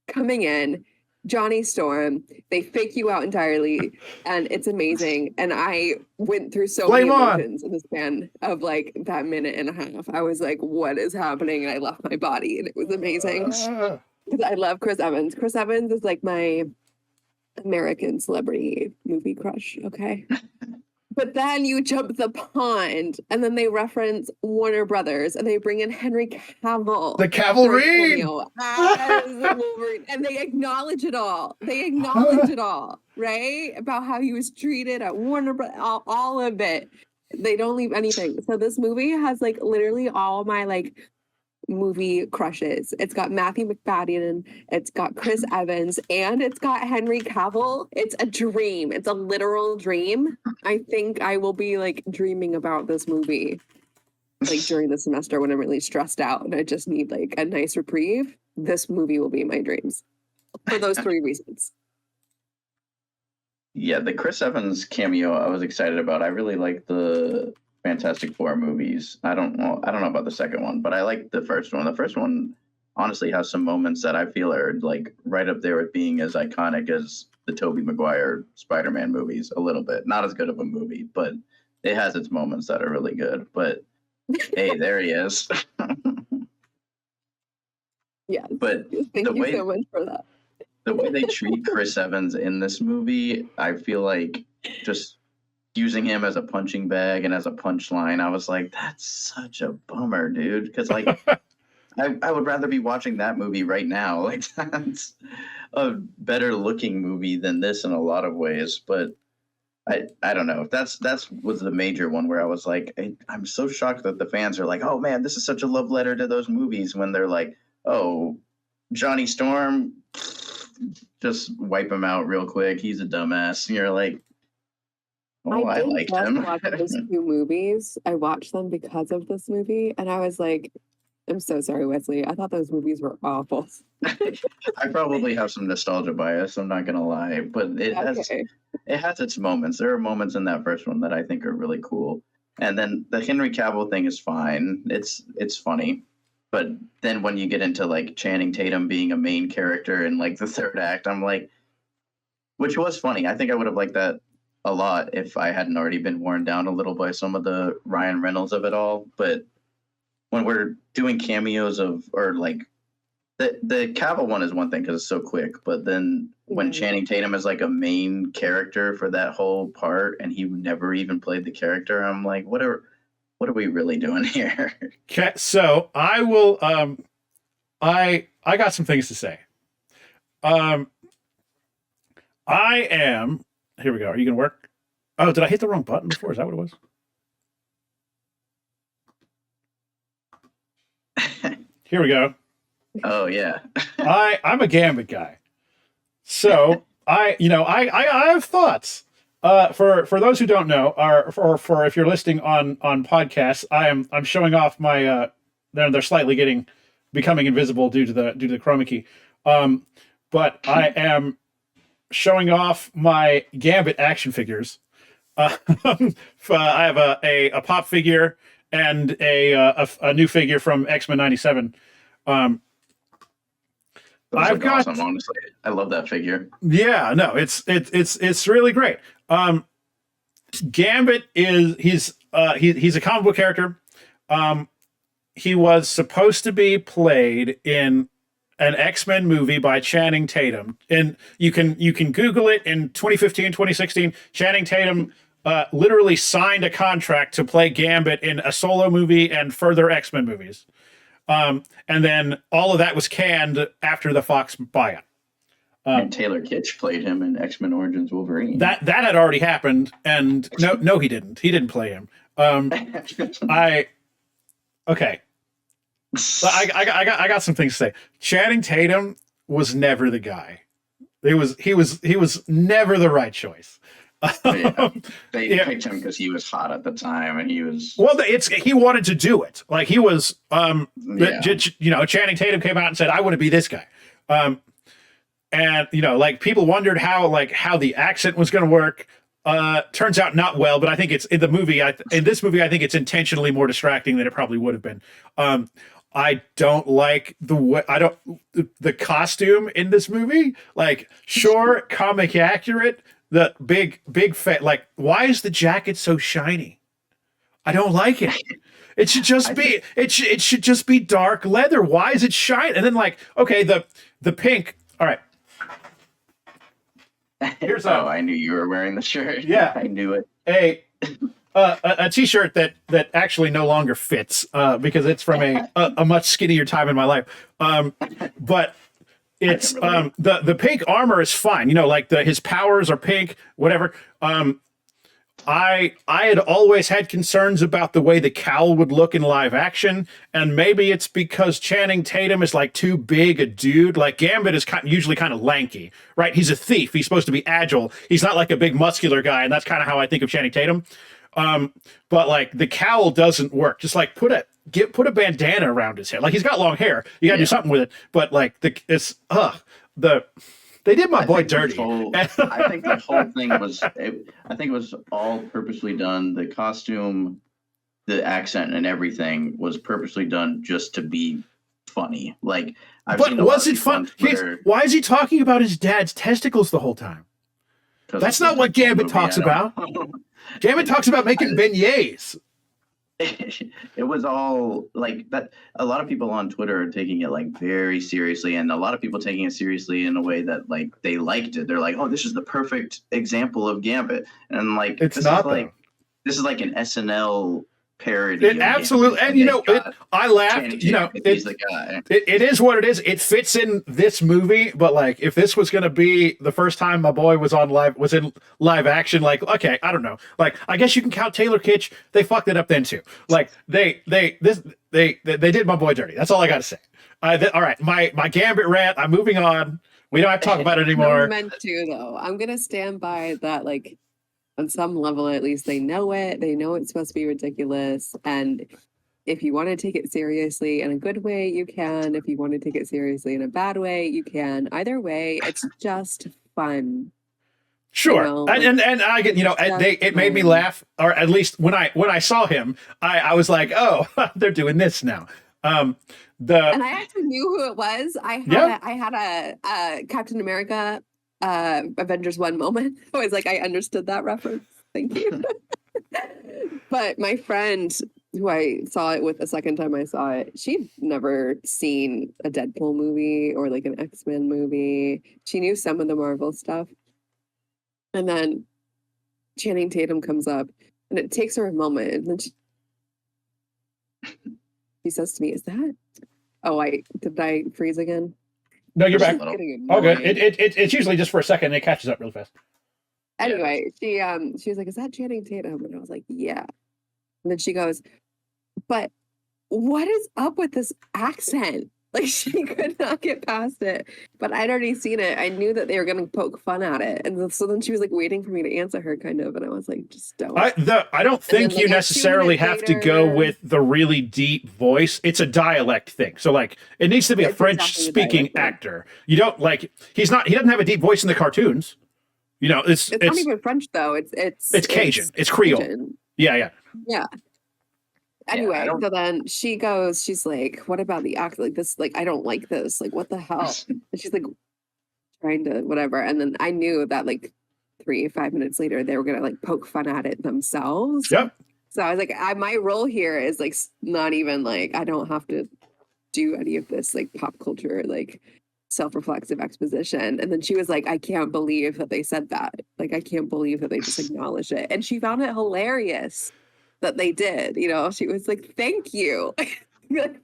coming in, Johnny Storm. They fake you out entirely, and it's amazing. And I went through so many emotions in the span of like that minute and a half. I was like, what is happening? And I left my body, and it was amazing. Because I love Chris Evans. Chris Evans is like my American celebrity movie crush, okay? But then you jump the pond, and then they reference Warner Brothers, and they bring in Henry Cavill. The Cavalry! As Wolverine. And they acknowledge it all. Right? About how he was treated at Warner Brothers, all of it. They don't leave anything. So this movie has like literally all my like movie crushes. It's got Matthew McFadden, it's got Chris Evans, and it's got Henry Cavill. It's a dream. It's a literal dream. I think I will be like dreaming about this movie like during the semester when I'm really stressed out and I just need like a nice reprieve. This movie will be my dreams for those 3 reasons. Yeah, the Chris Evans cameo I was excited about. I really like the Fantastic Four movies. I don't know about the second one, but I like the first one. The first one honestly has some moments that I feel are like right up there with being as iconic as the Tobey Maguire Spider-Man movies a little bit. Not as good of a movie, but it has its moments that are really good. But hey, there he is. Yes. But Thank the you way so much for that. the way they treat Chris Evans in this movie, I feel like just using him as a punching bag and as a punchline, I was like, that's such a bummer, dude. Because like, I would rather be watching that movie right now. Like that's a better looking movie than this in a lot of ways. But I don't know. That's was the major one where I was like, I'm so shocked that the fans are like, oh man, this is such a love letter to those movies when they're like, oh, Johnny Storm, just wipe him out real quick. He's a dumbass. And you're like, oh, I did liked just him. watch those two movies. I watched them because of this movie, and I was like, I'm so sorry, Wesley. I thought those movies were awful. I probably have some nostalgia bias. I'm not gonna lie, but it has its moments. There are moments in that first one that I think are really cool, and then the Henry Cavill thing is fine. It's funny, but then when you get into like Channing Tatum being a main character in like the third act, I'm like, which was funny. I think I would have liked that a lot if I hadn't already been worn down a little by some of the Ryan Reynolds of it all. But when we're doing cameos of or like the Cavill one is one thing because it's so quick, but then when Channing Tatum is like a main character for that whole part and he never even played the character, I'm like, what are we really doing here? Okay, so I will I got some things to say. I am here we go. Are you gonna work? Oh, did I hit the wrong button before? Is that what it was? Here we go. Oh yeah. I'm a Gambit guy. So I have thoughts. For those who don't know, or for if you're listening on podcasts, I'm showing off my they're slightly becoming invisible due to the chroma key. But I am showing off my Gambit action figures. I have a pop figure and a new figure from X-Men '97. I've got awesome, honestly. I love that figure. Yeah, no, it's really great. Gambit he's a comic book character. He was supposed to be played in an X-Men movie by Channing Tatum, and you can Google it. In 2015, 2016, Channing Tatum literally signed a contract to play Gambit in a solo movie and further X-Men movies. And then all of that was canned after the Fox buyout. And Taylor Kitsch played him in X-Men Origins Wolverine. That had already happened, and no, he didn't. He didn't play him. Okay. I got some things to say. Channing Tatum was never the guy. He was never the right choice. They picked him because he was hot at the time, and he was he wanted to do it. Like he was, Channing Tatum came out and said, "I want to be this guy," and like people wondered how the accent was going to work. Turns out not well, but I think it's in the movie. In this movie, I think it's intentionally more distracting than it probably would have been. I don't like the costume in this movie. Like, sure, comic accurate. The big fat, like, why is the jacket so shiny? I don't like it. It should just be it should just be dark leather. Why is it shiny? And then like, okay, the pink. All right. Here's I knew you were wearing the shirt. Yeah, I knew it. A t-shirt that actually no longer fits because it's from a much skinnier time in my life. But it's the pink armor is fine. Like his powers are pink, whatever. I had always had concerns about the way the cowl would look in live action, and maybe it's because Channing Tatum is like too big a dude. Like Gambit is usually kind of lanky, right? He's a thief. He's supposed to be agile. He's not like a big muscular guy, and that's kind of how I think of Channing Tatum. But like the cowl doesn't work. Just like put a bandana around his head. Like he's got long hair. You gotta do something with it. But like they did my boy dirty. I think the whole thing was. I think it was all purposely done. The costume, the accent, and everything was purposely done just to be funny. Like, but was it fun? Why is he talking about his dad's testicles the whole time? That's not what Gambit talks about. Gambit talks about making beignets. it was all like that. A lot of people on Twitter are taking it like very seriously, and a lot of people taking it seriously in a way that like they liked it. They're like, "Oh, this is the perfect example of Gambit," and like It's not though. This is like an SNL parody. It absolutely, and I laughed. He's the guy. It is what it is. It fits in this movie, but like if this was going to be the first time my boy was in live action, like okay, I don't know. Like I guess you can count Taylor Kitsch. They fucked it up then too. Like they did my boy dirty. That's all I got to say. All right, my Gambit rant. I'm moving on. We don't have to talk about it anymore. I'm meant to though. I'm gonna stand by that. Like on some level, at least they know it. They know it's supposed to be ridiculous, and if you want to take it seriously in a good way, you can. If you want to take it seriously in a bad way, you can. Either way, it's just fun. Sure, and I get it made me laugh, or at least when I saw him, I was like, oh, they're doing this now. And I actually knew who it was. I had a Captain America Avengers 1 moment. I was like, I understood that reference. Thank you. But my friend who I saw it with the second time I saw it, she'd never seen a Deadpool movie or like an X-Men movie. She knew some of the Marvel stuff. And then Channing Tatum comes up and it takes her a moment. And then she says to me, is that? Oh, did I freeze again? No, you're back. Oh, good. It's usually just for a second and it catches up real fast. Anyway, she was like, is that Channing Tatum? And I was like, yeah. And then she goes, but what is up with this accent? Like she could not get past it. But I'd already seen it. I knew that they were going to poke fun at it. And so then she was like waiting for me to answer her kind of. And I was like, just don't. I don't think you necessarily have to go with the really deep voice. It's a dialect thing. So like it needs to be a French speaking actor. You don't like, he doesn't have a deep voice in the cartoons. It's not even French though. It's Cajun. It's Creole. Cajun. Yeah. Anyway, so then she's like, what about the act? Like this, like, I don't like this. Like, what the hell? And she's like trying to whatever. And then I knew that like 5 minutes later, they were going to like poke fun at it themselves. Yep. So I was like, my role here is like, not even like, I don't have to do any of this like pop culture, like self-reflexive exposition. And then she was like, I can't believe that they said that. Like, I can't believe that they just acknowledged it. And she found it hilarious that they did. She was like, thank you. I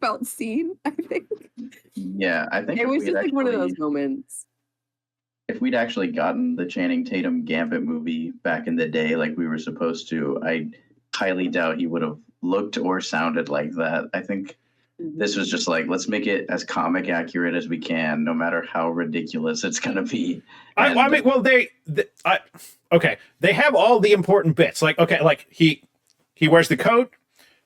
felt seen, I think. Yeah, I think it was just like one of those moments. If we'd actually gotten the Channing Tatum Gambit movie back in the day like we were supposed to, I highly doubt he would have looked or sounded like that. I think this was just like, let's make it as comic accurate as we can, no matter how ridiculous it's going to be. They have all the important bits. Like, okay, like he wears the coat.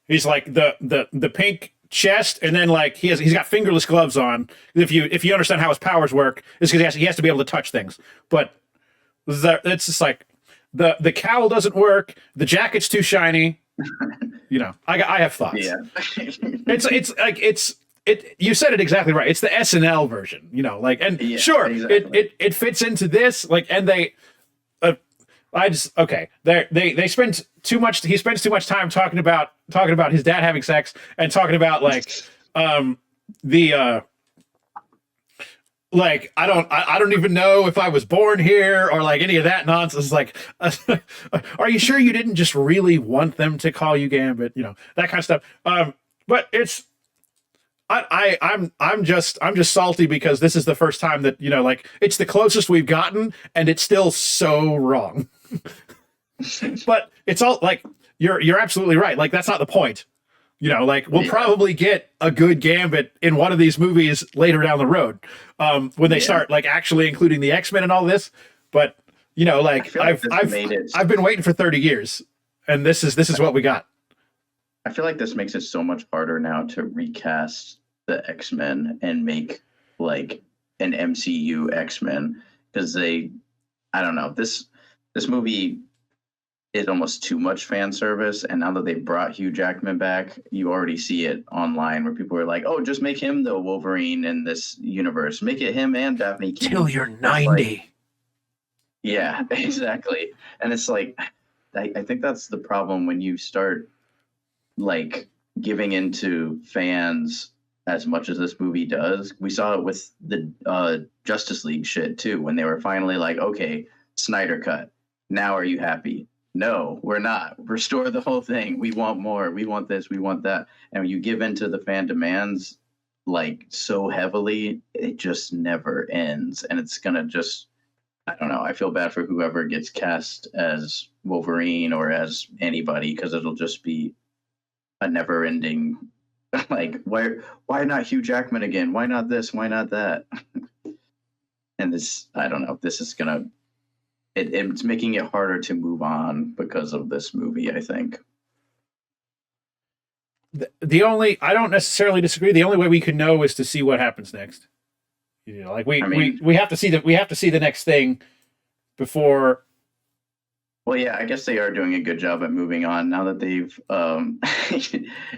He's like the pink chest, and then like he's got fingerless gloves on. If you understand how his powers work, it's because he has to be able to touch things. But it's just like the cowl doesn't work. The jacket's too shiny. I have thoughts. Yeah. You said it exactly right. It's the SNL version. Sure, exactly. It fits into this. Like, and they. They spend too much. He spends too much time talking about his dad having sex and talking about like like I don't even know if I was born here or like any of that nonsense. Like, are you sure you didn't just really want them to call you Gambit? That kind of stuff. But it's. I'm just salty because this is the first time that like it's the closest we've gotten and it's still so wrong. But it's all like you're absolutely right. Like that's not the point. Like we'll probably get a good Gambit in one of these movies later down the road when they start like actually including the X-Men and all this. But like I've been waiting for 30 years and this is what we got. I feel like this makes it so much harder now to recast the X-Men and make like an MCU X-Men because I don't know, this movie is almost too much fan service, and now that they brought Hugh Jackman back, you already see it online where people are like, "Oh, just make him the Wolverine in this universe. Make it him and Daphne Keaton till you're 90." Yeah, exactly. And it's like, I think that's the problem when you start like giving into fans as much as this movie does. We saw it with the Justice League shit too, when they were finally like, okay, Snyder cut. Now are you happy? No, we're not. Restore the whole thing. We want more. We want this. We want that. And when you give into the fan demands like so heavily, it just never ends. And it's gonna just, I don't know. I feel bad for whoever gets cast as Wolverine or as anybody, because it'll just be a never-ending. Like, why not Hugh Jackman again? Why not this? Why not that? And this, I don't know. This is gonna. It's making it harder to move on because of this movie, I think. The only, I don't necessarily disagree. The only way we can know is to see what happens next. You know, like we have to see the next thing before. Well, yeah, I guess they are doing a good job at moving on now that they've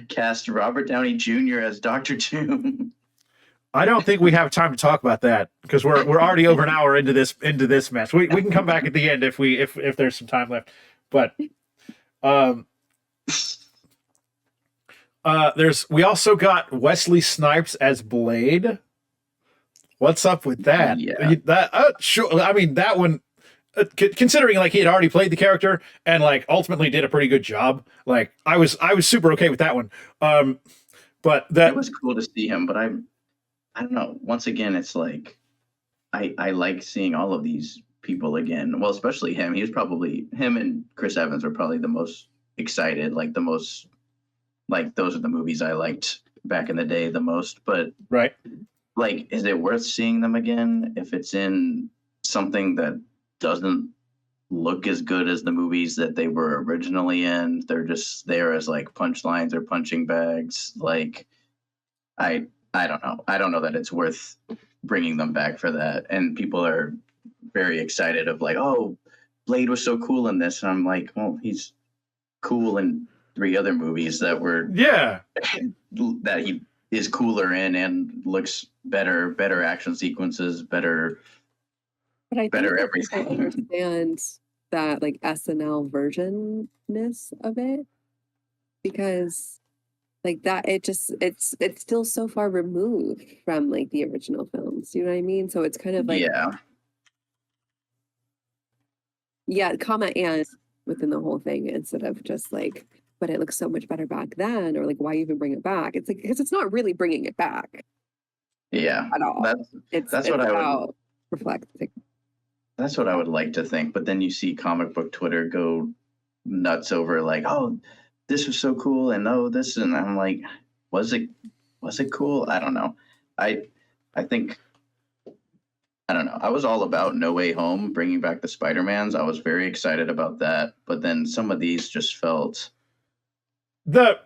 cast Robert Downey Jr. as Dr. Doom. I don't think we have time to talk about that because we're already over an hour into this mess. We can come back at the end if there's some time left. But we also got Wesley Snipes as Blade. What's up with that? Yeah. Sure. I mean, that one, considering like he had already played the character and like ultimately did a pretty good job. Like I was super okay with that one. But it was cool to see him. But I don't know. Once again, it's like I like seeing all of these people again. Well, especially him. Him and Chris Evans are probably the most excited. Like the most, like those are the movies I liked back in the day the most. But right. Like, is it worth seeing them again if it's in something that doesn't look as good as the movies that they were originally in? They're just there as like punchlines or punching bags. Like, I don't know. I don't know that it's worth bringing them back for that. And people are very excited of like, oh, Blade was so cool in this. And I'm like, well, he's cool in 3 other movies that were that he is cooler in and looks better action sequences, better everything. I understand that like SNL version-ness of it, because like that it's still so far removed from like the original films. You know what I mean? So it's kind of like comma and within the whole thing instead of just like, but it looks so much better back then, or like why even bring it back? It's like because it's not really bringing it back. Yeah, at all. That's what I would reflecting. That's what I would like to think. But then you see comic book Twitter go nuts over like, oh, this was so cool, and oh, this, and I'm like, was it cool? I don't know. I think. I don't know. I was all about No Way Home, bringing back the Spider-Mans. I was very excited about that. But then some of these just felt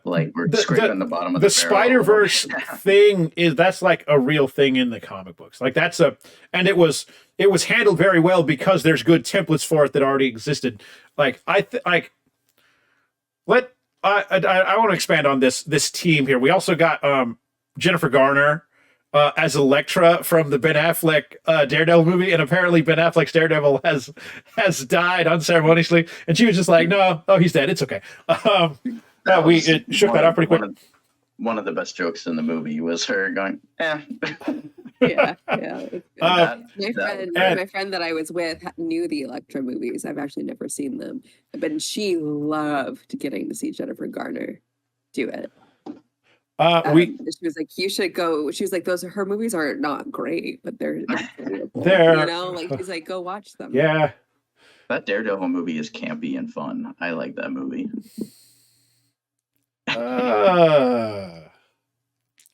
like we're scraping the bottom of the Spider-Verse thing that's like a real thing in the comic books. Like and it was handled very well because there's good templates for it that already existed. Like I want to expand on this team here. We also got Jennifer Garner as Elektra from the Ben Affleck Daredevil movie, and apparently Ben Affleck's Daredevil has died unceremoniously, and she was just like, "No, oh, he's dead. It's okay." We shook that up pretty quick. One of the best jokes in the movie was her going, "Eh." Yeah. My friend that I was with knew the Elektra movies. I've actually never seen them, but she loved getting to see Jennifer Garner do it. She was like, you should go. She was like, her movies are not great, but they're beautiful. You know, like she's like, go watch them. Yeah, that Daredevil movie is campy and fun. I like that movie.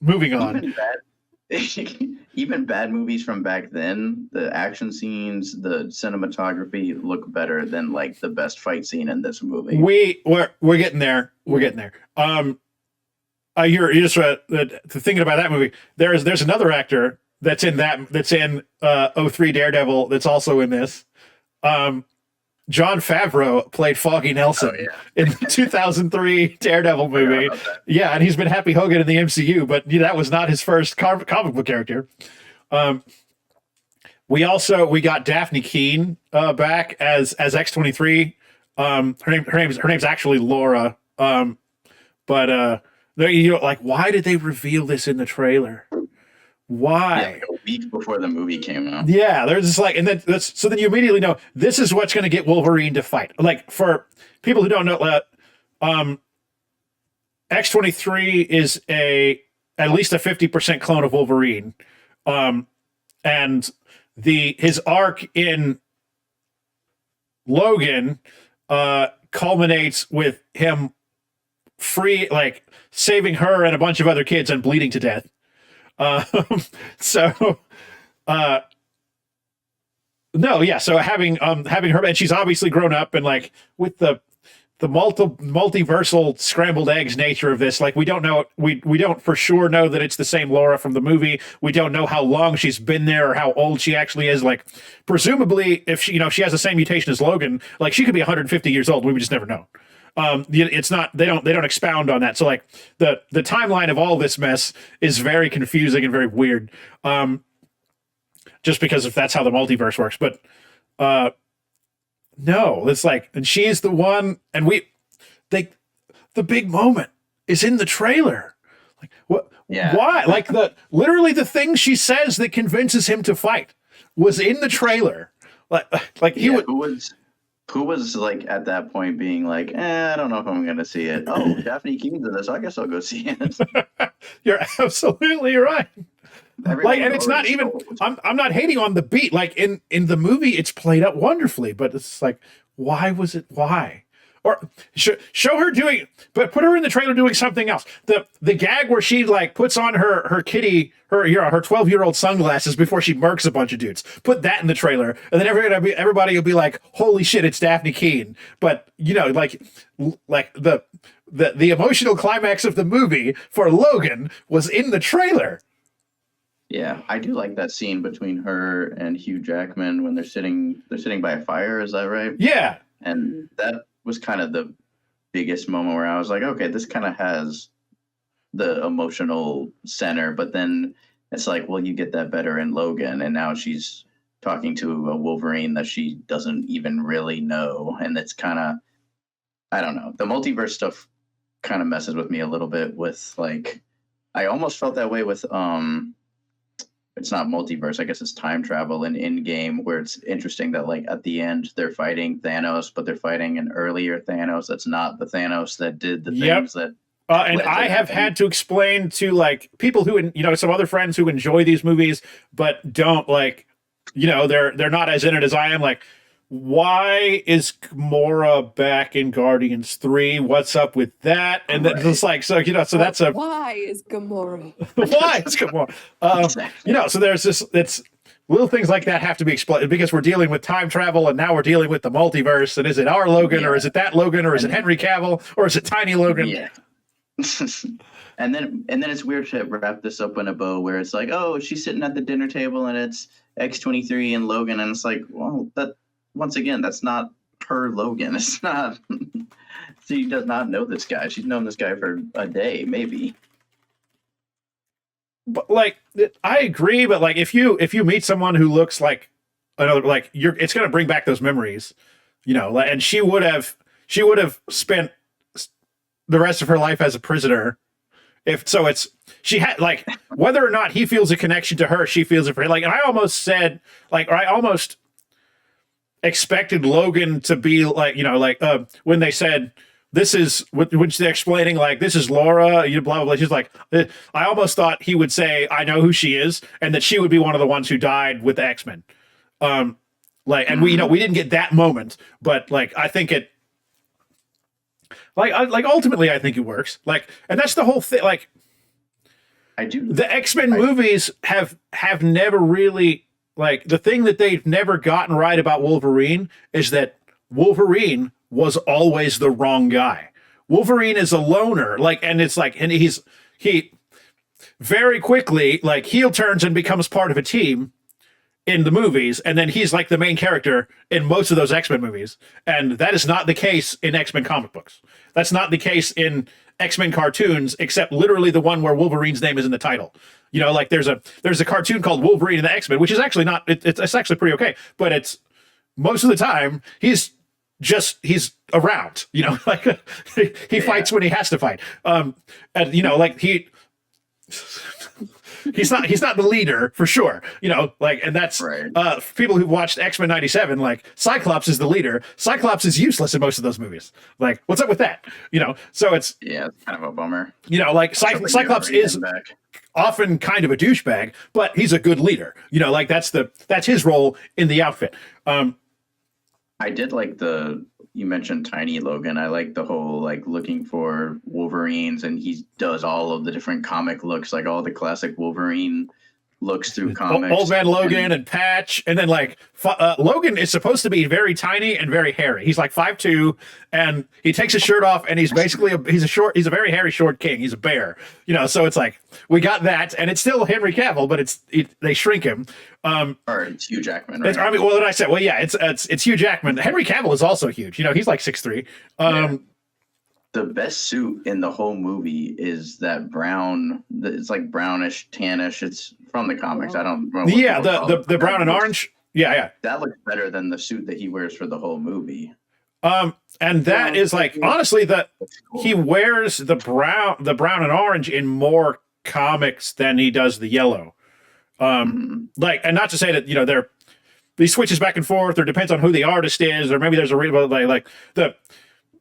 Moving on. Even bad movies from back then, the action scenes, the cinematography look better than like the best fight scene in this movie. We're getting there. We're getting there. You're just thinking about that movie. There's another actor that's in 03 Daredevil that's also in this. John Favreau played Foggy Nelson in the 2003 Daredevil movie. Yeah, and he's been Happy Hogan in the MCU, but that was not his first comic book character. We got Daphne Keane back as X-23. Her name's actually Laura. But like, why did they reveal this in the trailer? Why? Yeah, like a week before the movie came out. Yeah, there's just like, and then so then you immediately know this is what's going to get Wolverine to fight. Like, for people who don't know, X-23 is at least a 50% clone of Wolverine, and his arc in Logan culminates with him saving her and a bunch of other kids and bleeding to death. So having her, and she's obviously grown up, and like with the multiversal scrambled eggs nature of this, like we don't for sure know that it's the same Laura from the movie. We don't know how long she's been there or how old she actually is. Like, presumably, if she has the same mutation as Logan, like she could be 150 years old. We would just never know. It's not, they don't expound on that. So like the timeline of all this mess is very confusing and very weird. Just because if that's how the multiverse works, but no, it's like, and she's the one, and the big moment is in the trailer. Like, what? Yeah. Why? Like, literally the thing she says that convinces him to fight was in the trailer. Like he would. Who was like at that point being like, I don't know if I'm gonna see it. Oh, Daphne Keene's in this, so I guess I'll go see it. You're absolutely right. Everyone and it's not even, I'm not hating on the beat. Like in the movie, it's played out wonderfully, but it's like, why? Or show her doing, but put her in the trailer doing something else. The gag where she like puts on her 12-year-old sunglasses before she murks a bunch of dudes. Put that in the trailer, and then everybody will be like, holy shit, it's Daphne Keene. But like the emotional climax of the movie for Logan was in the trailer. Yeah, I do like that scene between her and Hugh Jackman when they're sitting by a fire. Is that right? Yeah. And that was kind of the biggest moment where I was like, okay, this kind of has the emotional center, but then it's like, well, you get that better in Logan, and now she's talking to a Wolverine that she doesn't even really know, and it's kind of, I don't know, the multiverse stuff kind of messes with me a little bit. With like, I almost felt that way with it's not multiverse, I guess it's time travel in Endgame, where it's interesting that like at the end they're fighting Thanos, but they're fighting an earlier Thanos that's not the Thanos that did the things that. And I have had to explain to like people who, some other friends who enjoy these movies, but don't like, they're not as in it as I am. Like, why is Gamora back in Guardians 3? What's up with that? And then it's like, so that's a. Why is Gamora? Why is Gamora? Exactly. So there's this. It's little things like that have to be explained because we're dealing with time travel, and now we're dealing with the multiverse. And is it our Logan, or is it that Logan, or is it Henry Cavill, or is it Tiny Logan? Yeah. and then it's weird to wrap this up in a bow where it's like, oh, she's sitting at the dinner table and it's X-23 and Logan, and it's like, well, that once again, that's not her Logan. It's not. She does not know this guy. She's known this guy for a day, maybe. But like, I agree. But like, if you meet someone who looks like another, like it's going to bring back those memories, And she would have spent the rest of her life as a prisoner. She had like, whether or not he feels a connection to her, she feels it for him. Like, and I almost said like, or I almost expected Logan to be like, when they said this is when they're explaining like this is Laura, blah blah blah. She's like, I almost thought he would say I know who she is, and that she would be one of the ones who died with the X-Men. And we didn't get that moment, but like I think it. Like ultimately, I think it works. Like, and that's the whole thing. Like, I do. The X-Men movies have never really. Like, the thing that they've never gotten right about Wolverine is that Wolverine was always the wrong guy. Wolverine is a loner, like, and it's like, and he very quickly, like, heel turns and becomes part of a team in the movies, and then he's like the main character in most of those X-Men movies. And that is not the case in X-Men comic books. That's not the case in X-Men cartoons, except literally the one where Wolverine's name is in the title. Like there's a cartoon called Wolverine and the X-Men, which is actually not, it's actually pretty okay. But it's most of the time he's just he's around, you know, like he fights when he has to fight. And you know, like he's not the leader for sure, you know, like, and that's Right. for people who watched X-Men 97, like Cyclops is the leader. Cyclops is useless in most of those movies. Like, what's up with that? You know, so it's It's kind of a bummer. you know, like Cyclops is Back. often kind of a douchebag, but he's a good leader. You know, like that's his role in the outfit. I did like you mentioned Tiny Logan. I like the whole like looking for Wolverines, and he does all of the different comic looks, like all the classic Wolverine looks through comics. Old Man Logan and Patch, and then like Logan is supposed to be very tiny and very hairy. He's like 5'2", and he takes his shirt off, and he's basically he's a very hairy short king. He's a bear, you know. So it's like we got that, and it's still Henry Cavill, but they shrink him. Or it's Hugh Jackman, right? I mean, well, then I said, well, yeah, it's Hugh Jackman. Henry Cavill is also huge. You know, he's like 6'3". The best suit in the whole movie is that brown. It's like brownish, tannish. It's from the comics. I don't know. Yeah, the brown and orange. Yeah. That looks better than the suit that he wears for the whole movie. And that is like honestly he wears the brown and orange in more comics than he does the yellow. Like, and not to say that, you know, he switches back and forth, or depends on who the artist is, or maybe there's a reason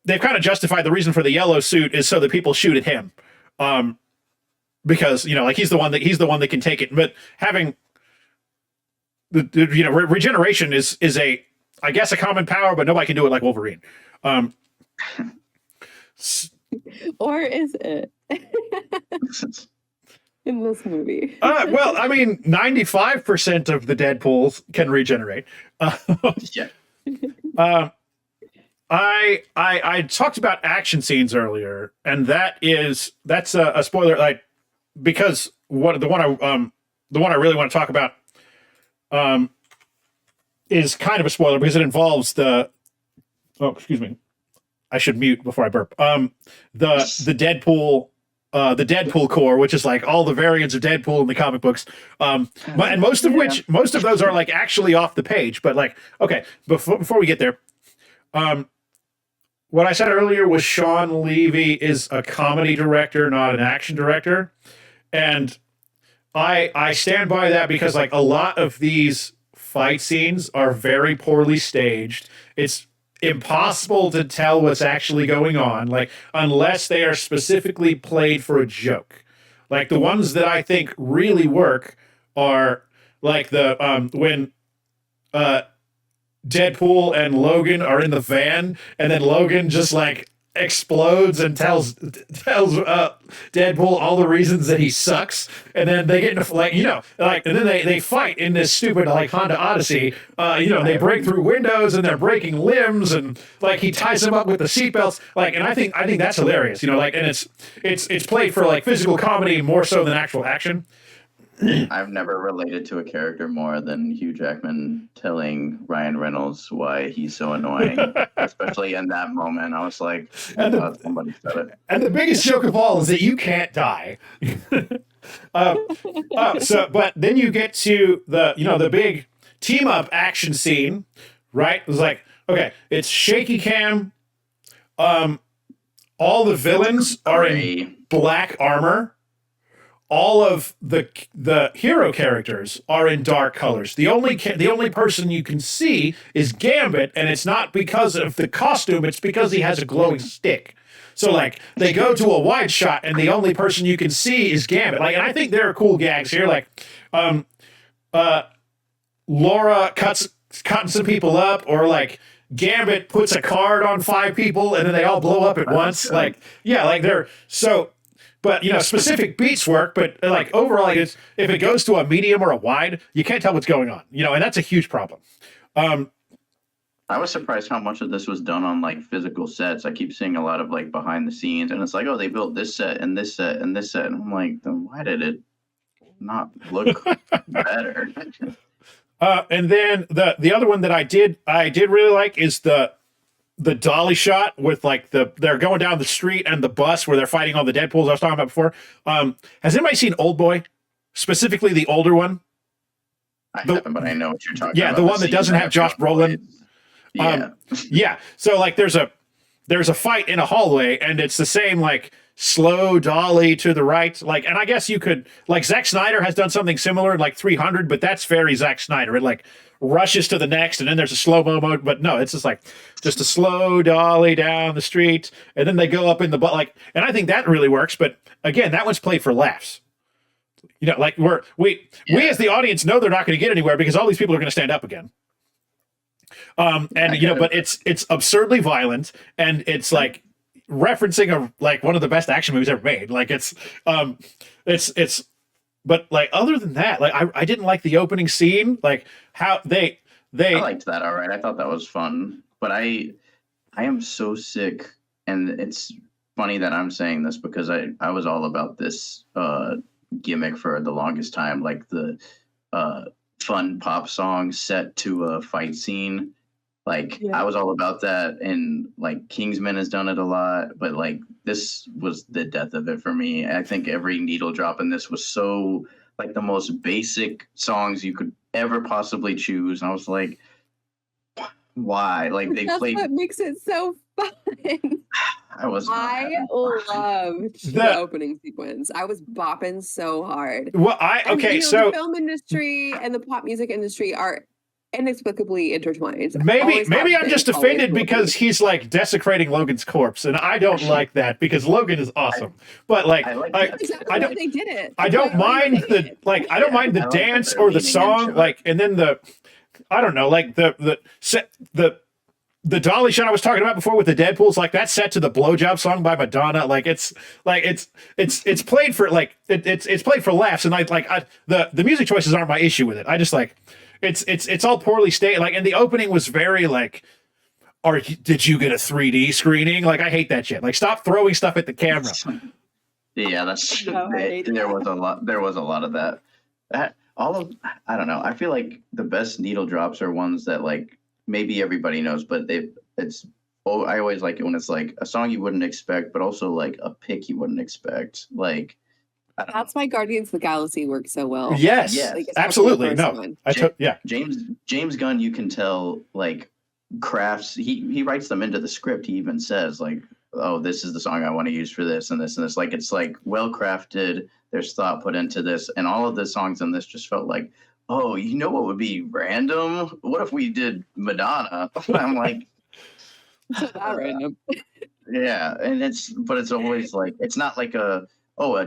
they've kind of justified the reason for the yellow suit is so that people shoot at him. Because, you know, like he's the one that can take it. But having you know, regeneration is I guess a common power, but nobody can do it like Wolverine. Or is it? In this movie. Well, I mean, 95% of the Deadpools can regenerate. Yeah. I talked about action scenes earlier, and that's a spoiler. Like, because the one I really want to talk about is kind of a spoiler because it involves excuse me, I should mute before I burp. The Deadpool Corps, which is like all the variants of Deadpool in the comic books, and most of those are like actually off the page. But like, okay, before we get there, what I said earlier was Sean Levy is a comedy director, not an action director, and I stand by that because like a lot of these fight scenes are very poorly staged. It's impossible to tell what's actually going on, like unless they are specifically played for a joke. Like the ones that I think really work are like the when Deadpool and Logan are in the van, and then Logan just like explodes and tells Deadpool all the reasons that he sucks, and then they get into like, you know, like, and then they fight in this stupid like Honda Odyssey. You know, they break through windows and they're breaking limbs, and like he ties them up with the seatbelts. Like, and I think that's hilarious. You know, like, and it's played for like physical comedy more so than actual action. I've never related to a character more than Hugh Jackman telling Ryan Reynolds why he's so annoying, especially in that moment. I was like, somebody said it. And the biggest joke of all is that you can't die. But then you get to the big team up action scene, right? It's like, okay, it's shaky cam. All the villains are in black armor. All of the hero characters are in dark colors. The only person you can see is Gambit, and it's not because of the costume, it's because he has a glowing stick. So like they go to a wide shot, and the only person you can see is Gambit. Like, and I think there are cool gags here, like Laura cutting some people up, or like Gambit puts a card on 5 people and then they all blow up at once. Like, yeah, like they're so. But, you know, specific beats work, but like overall, like if it goes to a medium or a wide, you can't tell what's going on, you know, and that's a huge problem. I was surprised how much of this was done on like physical sets. I keep seeing a lot of like behind the scenes, and it's like, oh, they built this set and this set and this set. And I'm like, then why did it not look better? And then the other one that I did really like is the dolly shot with like they're going down the street and the bus where they're fighting all the Deadpools I was talking about before. Has anybody seen Old Boy? Specifically the older one? I haven't, but I know what you're talking about. Yeah, the one that doesn't have Josh Brolin. Yeah. Yeah. So like there's a fight in a hallway and it's the same like slow dolly to the right. Like, and I guess you could like Zack Snyder has done something similar in like 300, but that's very Zack Snyder. It like rushes to the next and then there's a slow-mo mode, but no, it's just a slow dolly down the street and then they go up in the butt like, and I think that really works. But again, that one's played for laughs. You know, like we as the audience know they're not going to get anywhere because all these people are going to stand up again. And you know, but it's absurdly violent and it's like referencing like one of the best action movies ever made. Like it's but like other than that, like I didn't like the opening scene, like how they I liked that. All right. I thought that was fun, but I am so sick, and it's funny that I'm saying this because I was all about this gimmick for the longest time, like the fun pop song set to a fight scene. Like I was all about that, and like Kingsman has done it a lot, but like this was the death of it for me. I think every needle drop in this was so like the most basic songs you could ever possibly choose. And I was like, why? Like they That's played. what makes it so fun. I was. I loved the opening sequence. I was bopping so hard. Well, And, you know, the film industry and the pop music industry are inexplicably intertwined. Maybe I'm just offended because he's like desecrating Logan's corpse, and I don't like that because Logan is awesome. But like, I don't. They did it. I don't mind the like. I don't mind the dance or the song. Like, and then I don't know, like the dolly shot I was talking about before with the Deadpools, like that's set to the blowjob song by Madonna. Like it's played for like it's played for laughs, and the music choices aren't my issue with it. I just like. It's all poorly stated. Like, and the opening was very like, did you get a 3D screening? Like, I hate that shit. Like, stop throwing stuff at the camera. Yeah, that's there was a lot of that. I don't know. I feel like the best needle drops are ones that like maybe everybody knows, but I always like it when it's like a song you wouldn't expect, but also like a pick you wouldn't expect. Like. That's why Guardians of the Galaxy works so well. Yes, like, absolutely. No, James Gunn, you can tell like crafts. He writes them into the script. He even says like, "Oh, this is the song I want to use for this and this and this." Like it's like well crafted. There's thought put into this, and all of the songs in this just felt like, "Oh, you know what would be random? What if we did Madonna?" I'm like, that random. Yeah, and it's always like it's not like a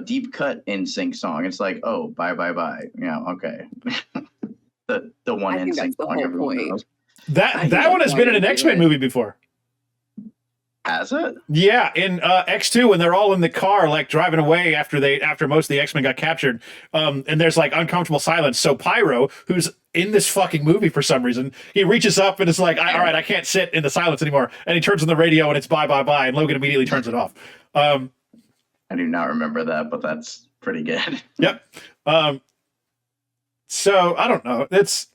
deep cut NSYNC song. It's like, oh, bye. Yeah, okay. the one NSYNC song everyone knows. That one has been in an X-Men movie before. Has it? Yeah, in X2 when they're all in the car, like driving away after most of the X-Men got captured, and there's like uncomfortable silence. So Pyro, who's in this fucking movie for some reason, he reaches up and it's like, all right, I can't sit in the silence anymore, and he turns on the radio and it's bye, and Logan immediately turns it off. I do not remember that, but that's pretty good. Yep. So I don't know. It's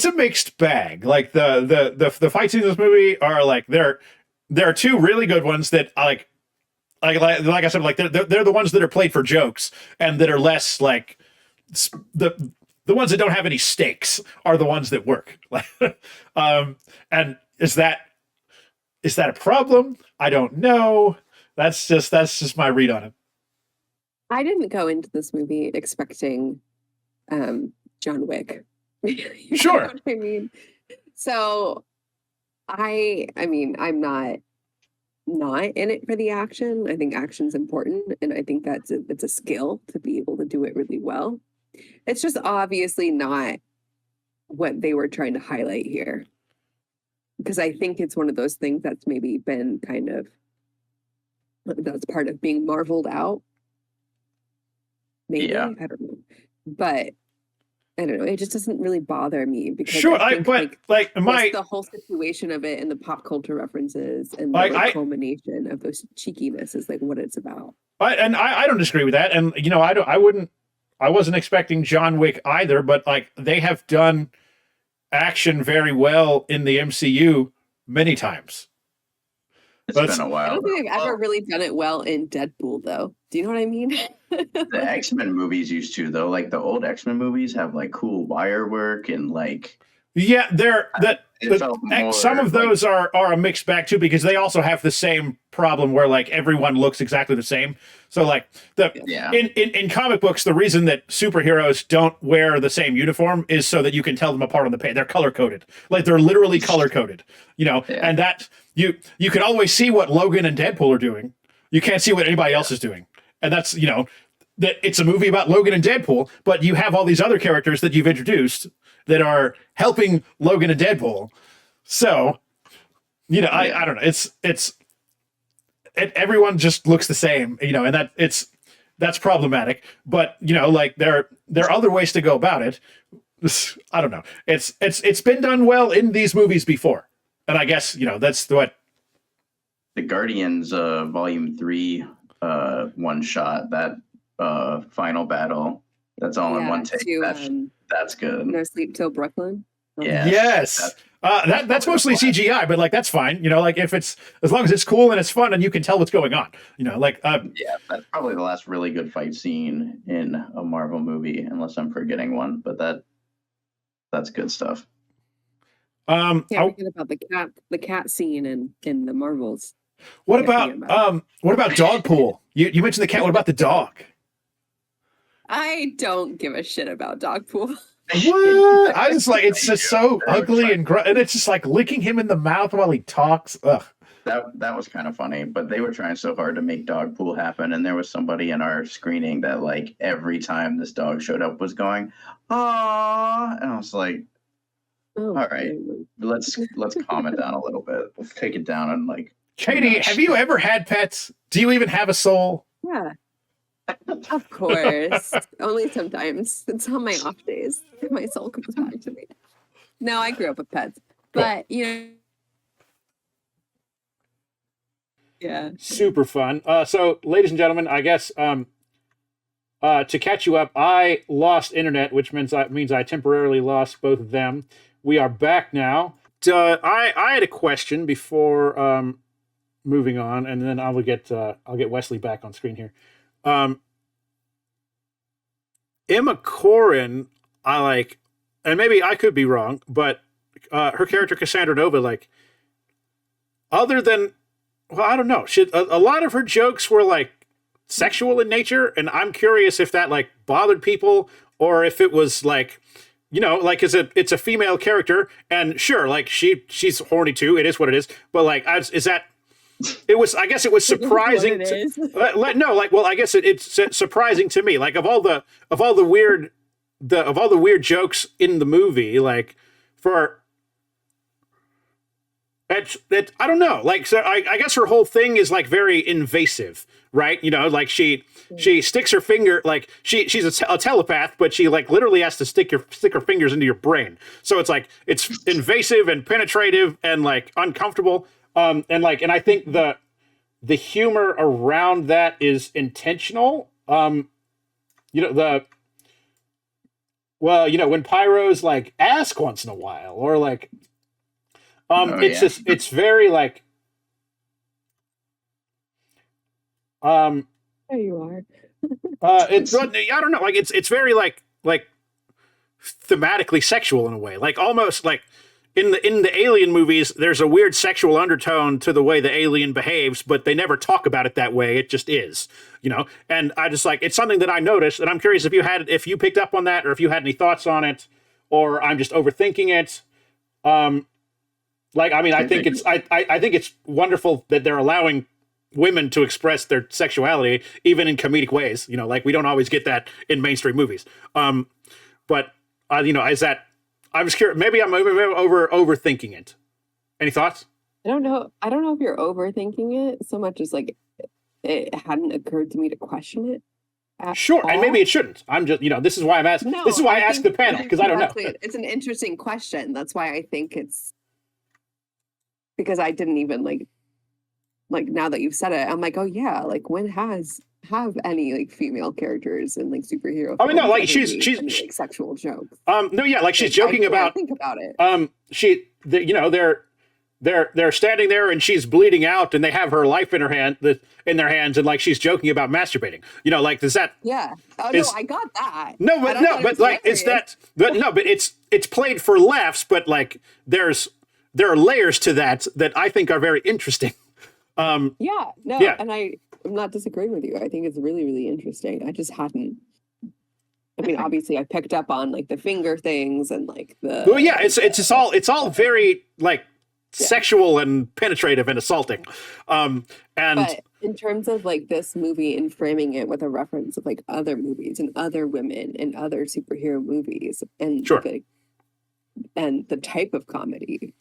a mixed bag. Like the fight scenes in this movie are like there are two really good ones that like I said, like they're the ones that are played for jokes and that are less like the ones that don't have any stakes are the ones that work. And is that a problem? I don't know. That's just my read on it. I didn't go into this movie expecting John Wick. Sure. Know what I mean? So I mean, I'm not in it for the action. I think action's important, and I think it's a skill to be able to do it really well. It's just obviously not what they were trying to highlight here. Because I think it's one of those things that's maybe been kind of that's part of being marveled out. Maybe. Yeah. I don't know. But I don't know. It just doesn't really bother me because sure, the whole situation of it and the pop culture references and the culmination of those cheekiness is like what it's about. I don't disagree with that. And you know, I wasn't expecting John Wick either, but like they have done action very well in the MCU many times. It's been a while. I don't think they've ever really done it well in Deadpool, though. Do you know what I mean? The X-Men movies used to, though. Like the old X-Men movies have like cool wire work and like. Yeah, It felt more some of those are a mixed bag too, because they also have the same problem where like everyone looks exactly the same. So like in comic books, the reason that superheroes don't wear the same uniform is so that you can tell them apart on the page. They're color coded, like they're literally color coded, and that you can always see what Logan and Deadpool are doing. You can't see what anybody else is doing, and that's that it's a movie about Logan and Deadpool, but you have all these other characters that you've introduced that are helping Logan and Deadpool. So, I don't know. Everyone just looks the same, and that's problematic. But like there are other ways to go about it. I don't know. It's been done well in these movies before, and I guess that's what the Guardians Volume 3 one shot, that final battle, that's all in one take. That's good. No Sleep Till Brooklyn. Yes. That's mostly CGI, but like that's fine. Like if it's as long as it's cool and it's fun and you can tell what's going on. That's probably the last really good fight scene in a Marvel movie, unless I'm forgetting one. But that's good stuff. Can't forget about the cat scene in the Marvels. What about Dogpool? You mentioned the cat. What about the dog? I don't give a shit about Dogpool. What? I just like it's just so ugly and it's just like licking him in the mouth while he talks. Ugh. That was kind of funny, but they were trying so hard to make Dogpool happen, and there was somebody in our screening that like every time this dog showed up was going, "Aww," and I was like, "All right, let's calm it down a little bit. Let's take it down and like." Katie, have you ever had pets? Do you even have a soul? Yeah. Of course. Only sometimes. It's on my off days. My soul comes back to me. No, I grew up with pets. But, yeah. Super fun. So, ladies and gentlemen, I guess to catch you up, I lost internet, which means I temporarily lost both of them. We are back now. I had a question before moving on, and then I'll get Wesley back on screen here. Emma Corrin, I like, and maybe I could be wrong, but her character Cassandra Nova, like, other than, well, I don't know, a lot of her jokes were like sexual in nature, and I'm curious if that like bothered people or if it was like, like it's a female character, and sure, like she's horny too. It is what it is, but like, is that? I guess it was surprising. I guess it's surprising to me. Like of all the weird jokes in the movie, like I don't know. Like, so I guess her whole thing is like very invasive, right? Like she sticks her finger, like she's a telepath, but she like literally has to stick her fingers into your brain. So it's like it's invasive and penetrative and like uncomfortable. And I think the humor around that is intentional. When Pyro's like ask once in a while, or like, it's very like, there you are. I don't know, like it's very like thematically sexual in a way, like almost like. In the Alien movies, there's a weird sexual undertone to the way the alien behaves, but they never talk about it that way. It just is, And I just like, it's something that I noticed, and I'm curious if you picked up on that, or if you had any thoughts on it, or I'm just overthinking it. I think it's wonderful that they're allowing women to express their sexuality even in comedic ways. Like we don't always get that in mainstream movies. Is that? I was curious. Maybe I'm overthinking it. Any thoughts? I don't know if you're overthinking it so much as like it hadn't occurred to me to question it. Sure, and maybe it shouldn't. I'm just, this is why I'm asking. This is why I asked the panel, because I don't know. It's an interesting question. That's why I think it's because I didn't even like now that you've said it, I'm like, oh yeah, like when have any like female characters in like superhero? I mean, no, like she's like sexual jokes. No, yeah, like she's joking about. Think about it. They're standing there and she's bleeding out, and they have her life in their hands, and like she's joking about masturbating. Like does that? Yeah. Oh no, I got that. But like it's that. But no, but it's played for laughs. But like there's there are layers to that I think are very interesting. Yeah, no, Yeah. and I'm not disagreeing with you. I think it's really, really interesting. I just hadn't. I mean, obviously, I picked up on like the finger things and like the. Well, yeah, it's all very like sexual and penetrative and assaulting. And But in terms of like this movie and framing it with a reference of like other movies and other women and other superhero movies and Sure. and the type of comedy,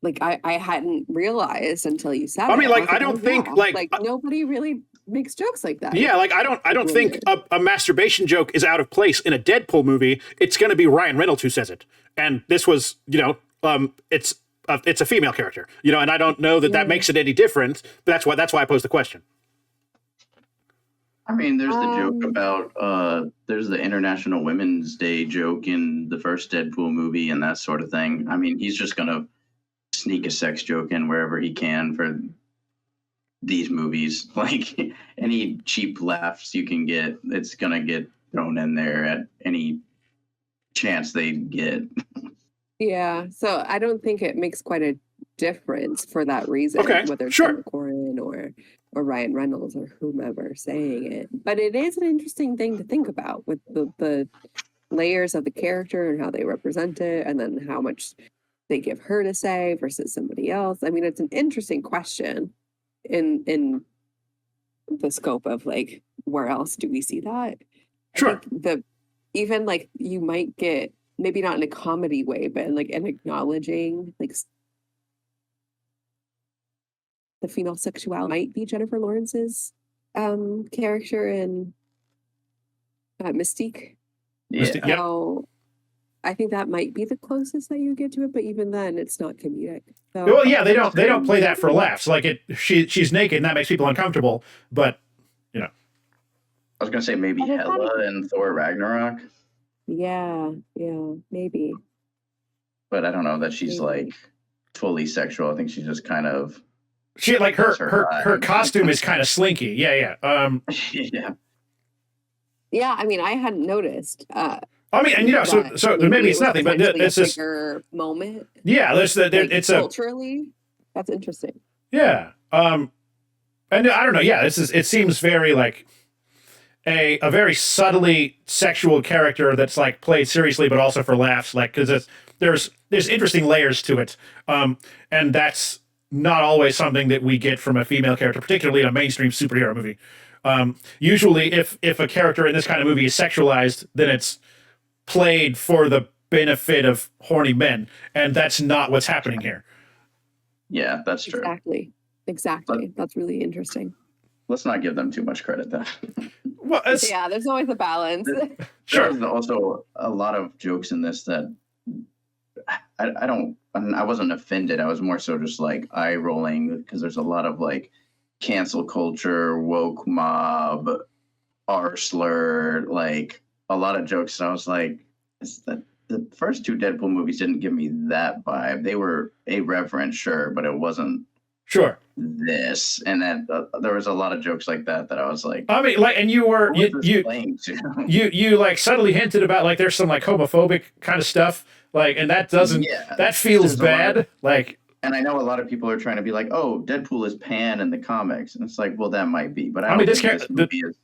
like I hadn't realized until you said I it. mean, like, was I don't oh, think, yeah. like, nobody really makes jokes like that. yeah, like I don't think a masturbation joke is out of place in a Deadpool movie. It's going to be Ryan Reynolds who says it, and this was, it's a female character, and I don't know that makes it any different. But that's why I posed the question. I mean, there's the joke about there's the International Women's Day joke in the first Deadpool movie and that sort of thing. I mean, he's just gonna sneak a sex joke in wherever he can for these movies. Like any cheap laughs you can get, it's gonna get thrown in there at any chance they get. Yeah, so I don't think it makes quite a difference for that reason, Okay, whether it's sure. Emma Corrin or Ryan Reynolds or whomever saying it. But it is an interesting thing to think about with the layers of the character and how they represent it, and then how much they give her to say versus somebody else. I mean, it's an interesting question in the scope of like where else do we see that? Sure. I think even like you might get, maybe not in a comedy way, but in like an acknowledging like the female sexuality might be Jennifer Lawrence's character in Mystique. Yeah. So I think that might be the closest that you get to it, but even then it's not comedic. So, Well, yeah, they don't play that for laughs. Like she's naked and that makes people uncomfortable. But I was gonna say maybe I don't Hela in Thor Ragnarok, yeah, maybe. but I don't know that she's like fully sexual. I think she's just kind of she like her vibe. costume is kind of slinky. Yeah. yeah. Yeah, I mean, I hadn't noticed. I mean, and so maybe it's nothing, but it's just moment. Yeah, it's culturally, that's interesting. Yeah, and I don't know. Yeah, it seems very like a very subtly sexual character that's like played seriously, but also for laughs. Like because there's interesting layers to it, and that's not always something that we get from a female character, particularly in a mainstream superhero movie. Usually, if a character in this kind of movie is sexualized, then it's played for the benefit of horny men, and that's not what's happening here. Yeah, that's true. Exactly. That's really interesting. Let's not give them too much credit, though. Well, yeah, there's always a balance. Sure. There's also a lot of jokes in this that I wasn't offended. I was more so just like eye rolling because there's a lot of like cancel culture, woke mob, R slur, like a lot of jokes. And I was like, the first two Deadpool movies didn't give me that vibe. They were irreverent, sure, but it wasn't Sure. this. And then there was a lot of jokes like that I was like, I mean, like, and you were you like subtly hinted about like there's some like homophobic kind of stuff, like, and that doesn't that feels bad, like. And I know a lot of people are trying to be like, oh, Deadpool is pan in the comics, and it's like, well, that might be, but I don't think this movie is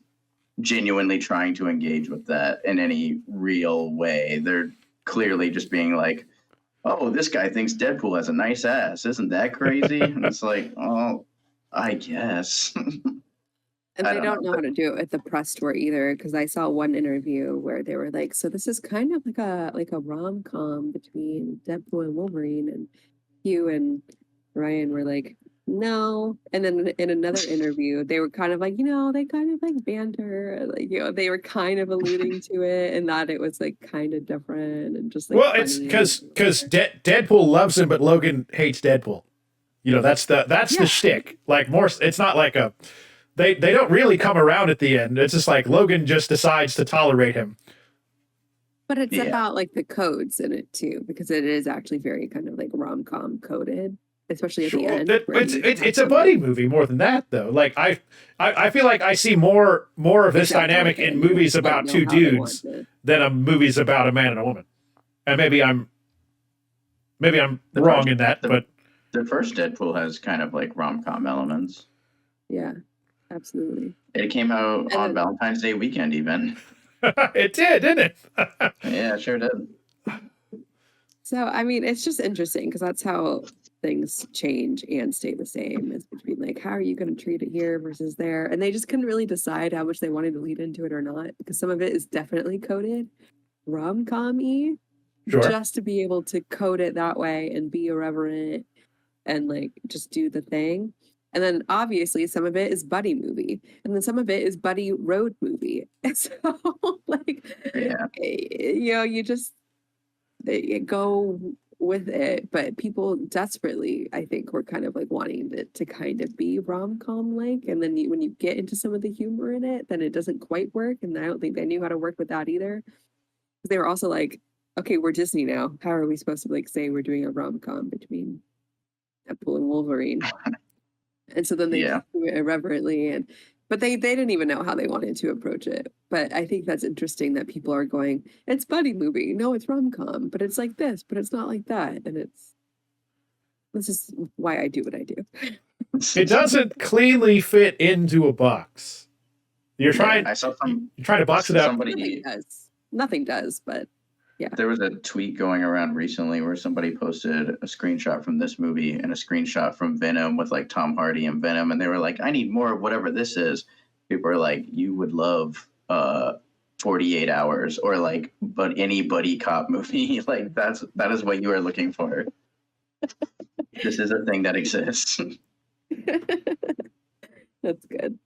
genuinely trying to engage with that in any real way. They're clearly just being like, oh, this guy thinks Deadpool has a nice ass. Isn't that crazy? And it's like, oh, I guess. And they don't know how to do it at the press tour either, because I saw one interview where they were like, so this is kind of like a rom-com between Deadpool and Wolverine, and Hugh and Ryan were like, no. And then in another interview, they were kind of like, they kind of like banter, like, they were kind of alluding to it and that it was like kind of different and just like, well, it's because Deadpool loves him, but Logan hates Deadpool. That's the shtick. Like more, it's not like they don't really come around at the end. It's just like Logan just decides to tolerate him. But it's about like the codes in it too, because it is actually very kind of like rom-com coded, especially at the end. It's a buddy movie more than that, though. Like I feel like I see more of this dynamic in movies about two dudes than movies about a man and a woman. And maybe I'm Maybe I'm The wrong first, in that, the, but the first Deadpool has kind of like rom-com elements. Yeah, absolutely. It came out And on then, Valentine's Day weekend, even. it did, didn't it? Yeah, it sure did. so I mean, it's just interesting because that's how things change and stay the same. Is between like how are you going to treat it here versus there, and they just couldn't really decide how much they wanted to lead into it or not because some of it is definitely coded rom-com-y, Sure. just to be able to code it that way and be irreverent and like just do the thing. And then obviously some of it is buddy movie, and then some of it is buddy road movie. And so like, Yeah. you just go with it. But people desperately, I think, were kind of like wanting it to kind of be rom-com like, and then when you get into some of the humor in it, then it doesn't quite work. And I don't think they knew how to work with that either. They were also like, okay, we're Disney now. How are we supposed to like say we're doing a rom-com between Deadpool and Wolverine? And so then they Yeah. do it irreverently, but they didn't even know how they wanted to approach it. But I think that's interesting that people are going, it's buddy movie. No, it's rom-com, but it's like this, but it's not like that. And this is why I do what I do. It doesn't cleanly fit into a box. You're Yeah, trying to box it up. Nothing does, but yeah. There was a tweet going around recently where somebody posted a screenshot from this movie and a screenshot from Venom with like Tom Hardy and Venom, and they were like, I need more of whatever this is. People are like, you would love 48 Hours or like but any buddy cop movie. Like that is what you are looking for. This is a thing that exists. That's good.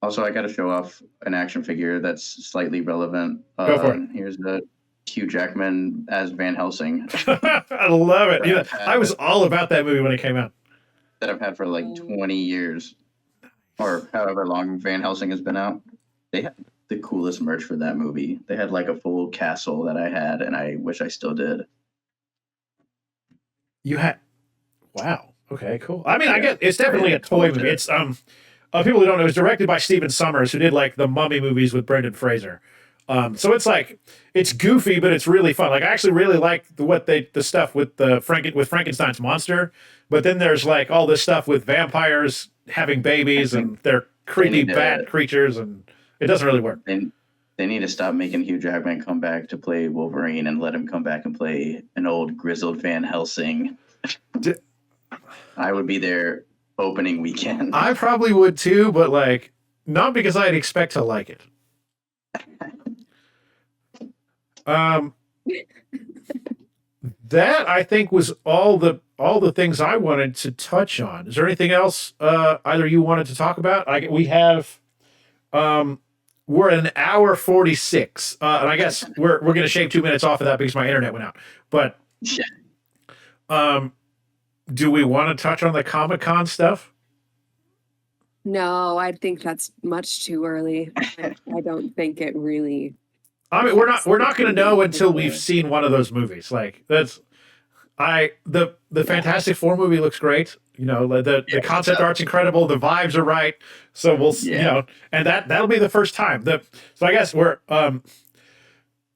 Also, I got to show off an action figure that's slightly relevant. Go for it. Here's the Hugh Jackman as Van Helsing. I love it. Yeah, I was all about that movie when it came out. That I've had for like 20 years or however long Van Helsing has been out. They had the coolest merch for that movie. They had like a full castle that I had, and I wish I still did. You had, wow. Okay, cool. I mean, I get it's definitely a toy movie. It's people who don't know, it was directed by Stephen Sommers, who did like the Mummy movies with Brendan Fraser. So it's like it's goofy, but it's really fun. Like I actually really like the stuff with with Frankenstein's monster, but then there's like all this stuff with vampires having babies and they're creepy bat creatures, and it doesn't really work. They need to stop making Hugh Jackman come back to play Wolverine and let him come back and play an old grizzled Van Helsing. I would be there opening weekend. I probably would too, but like not because I'd expect to like it. That I think was all the things I wanted to touch on. Is there anything else either you wanted to talk about? We have we're at an hour 46, and I guess we're going to shave 2 minutes off of that because my internet went out. But do we want to touch on the Comic-Con stuff? No, I think that's much too early. I don't think it really. I mean, we're not going to know until we've seen one of those movies. Like the Fantastic Four movie looks great. You know, the concept art's incredible. The vibes are right. So we'll you know, and that'll be the first time. So I guess we're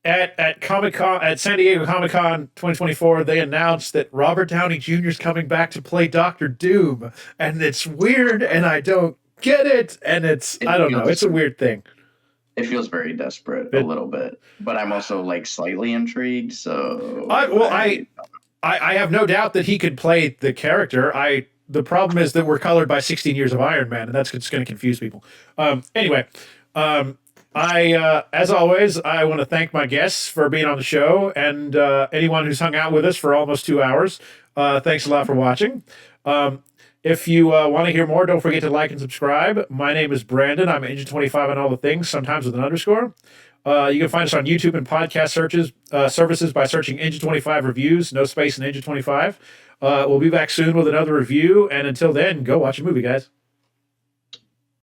at Comic-Con, at San Diego Comic-Con 2024, they announced that Robert Downey Jr. is coming back to play Doctor Doom, and it's weird, and I don't get it, and I don't know, it's a weird thing. It feels very desperate a little bit, but I'm also like slightly intrigued. So I have no doubt that he could play the character. The problem is that we're colored by 16 years of Iron Man, and that's just going to confuse people. Anyway, as always, I want to thank my guests for being on the show, and anyone who's hung out with us for almost 2 hours. Thanks a lot for watching. If you want to hear more, don't forget to like and subscribe. My name is Brandon. I'm Engine25 on all the things, sometimes with an underscore. You can find us on YouTube and podcast services by searching Engine25 Reviews, no space in Engine25. We'll be back soon with another review, and until then, go watch a movie, guys.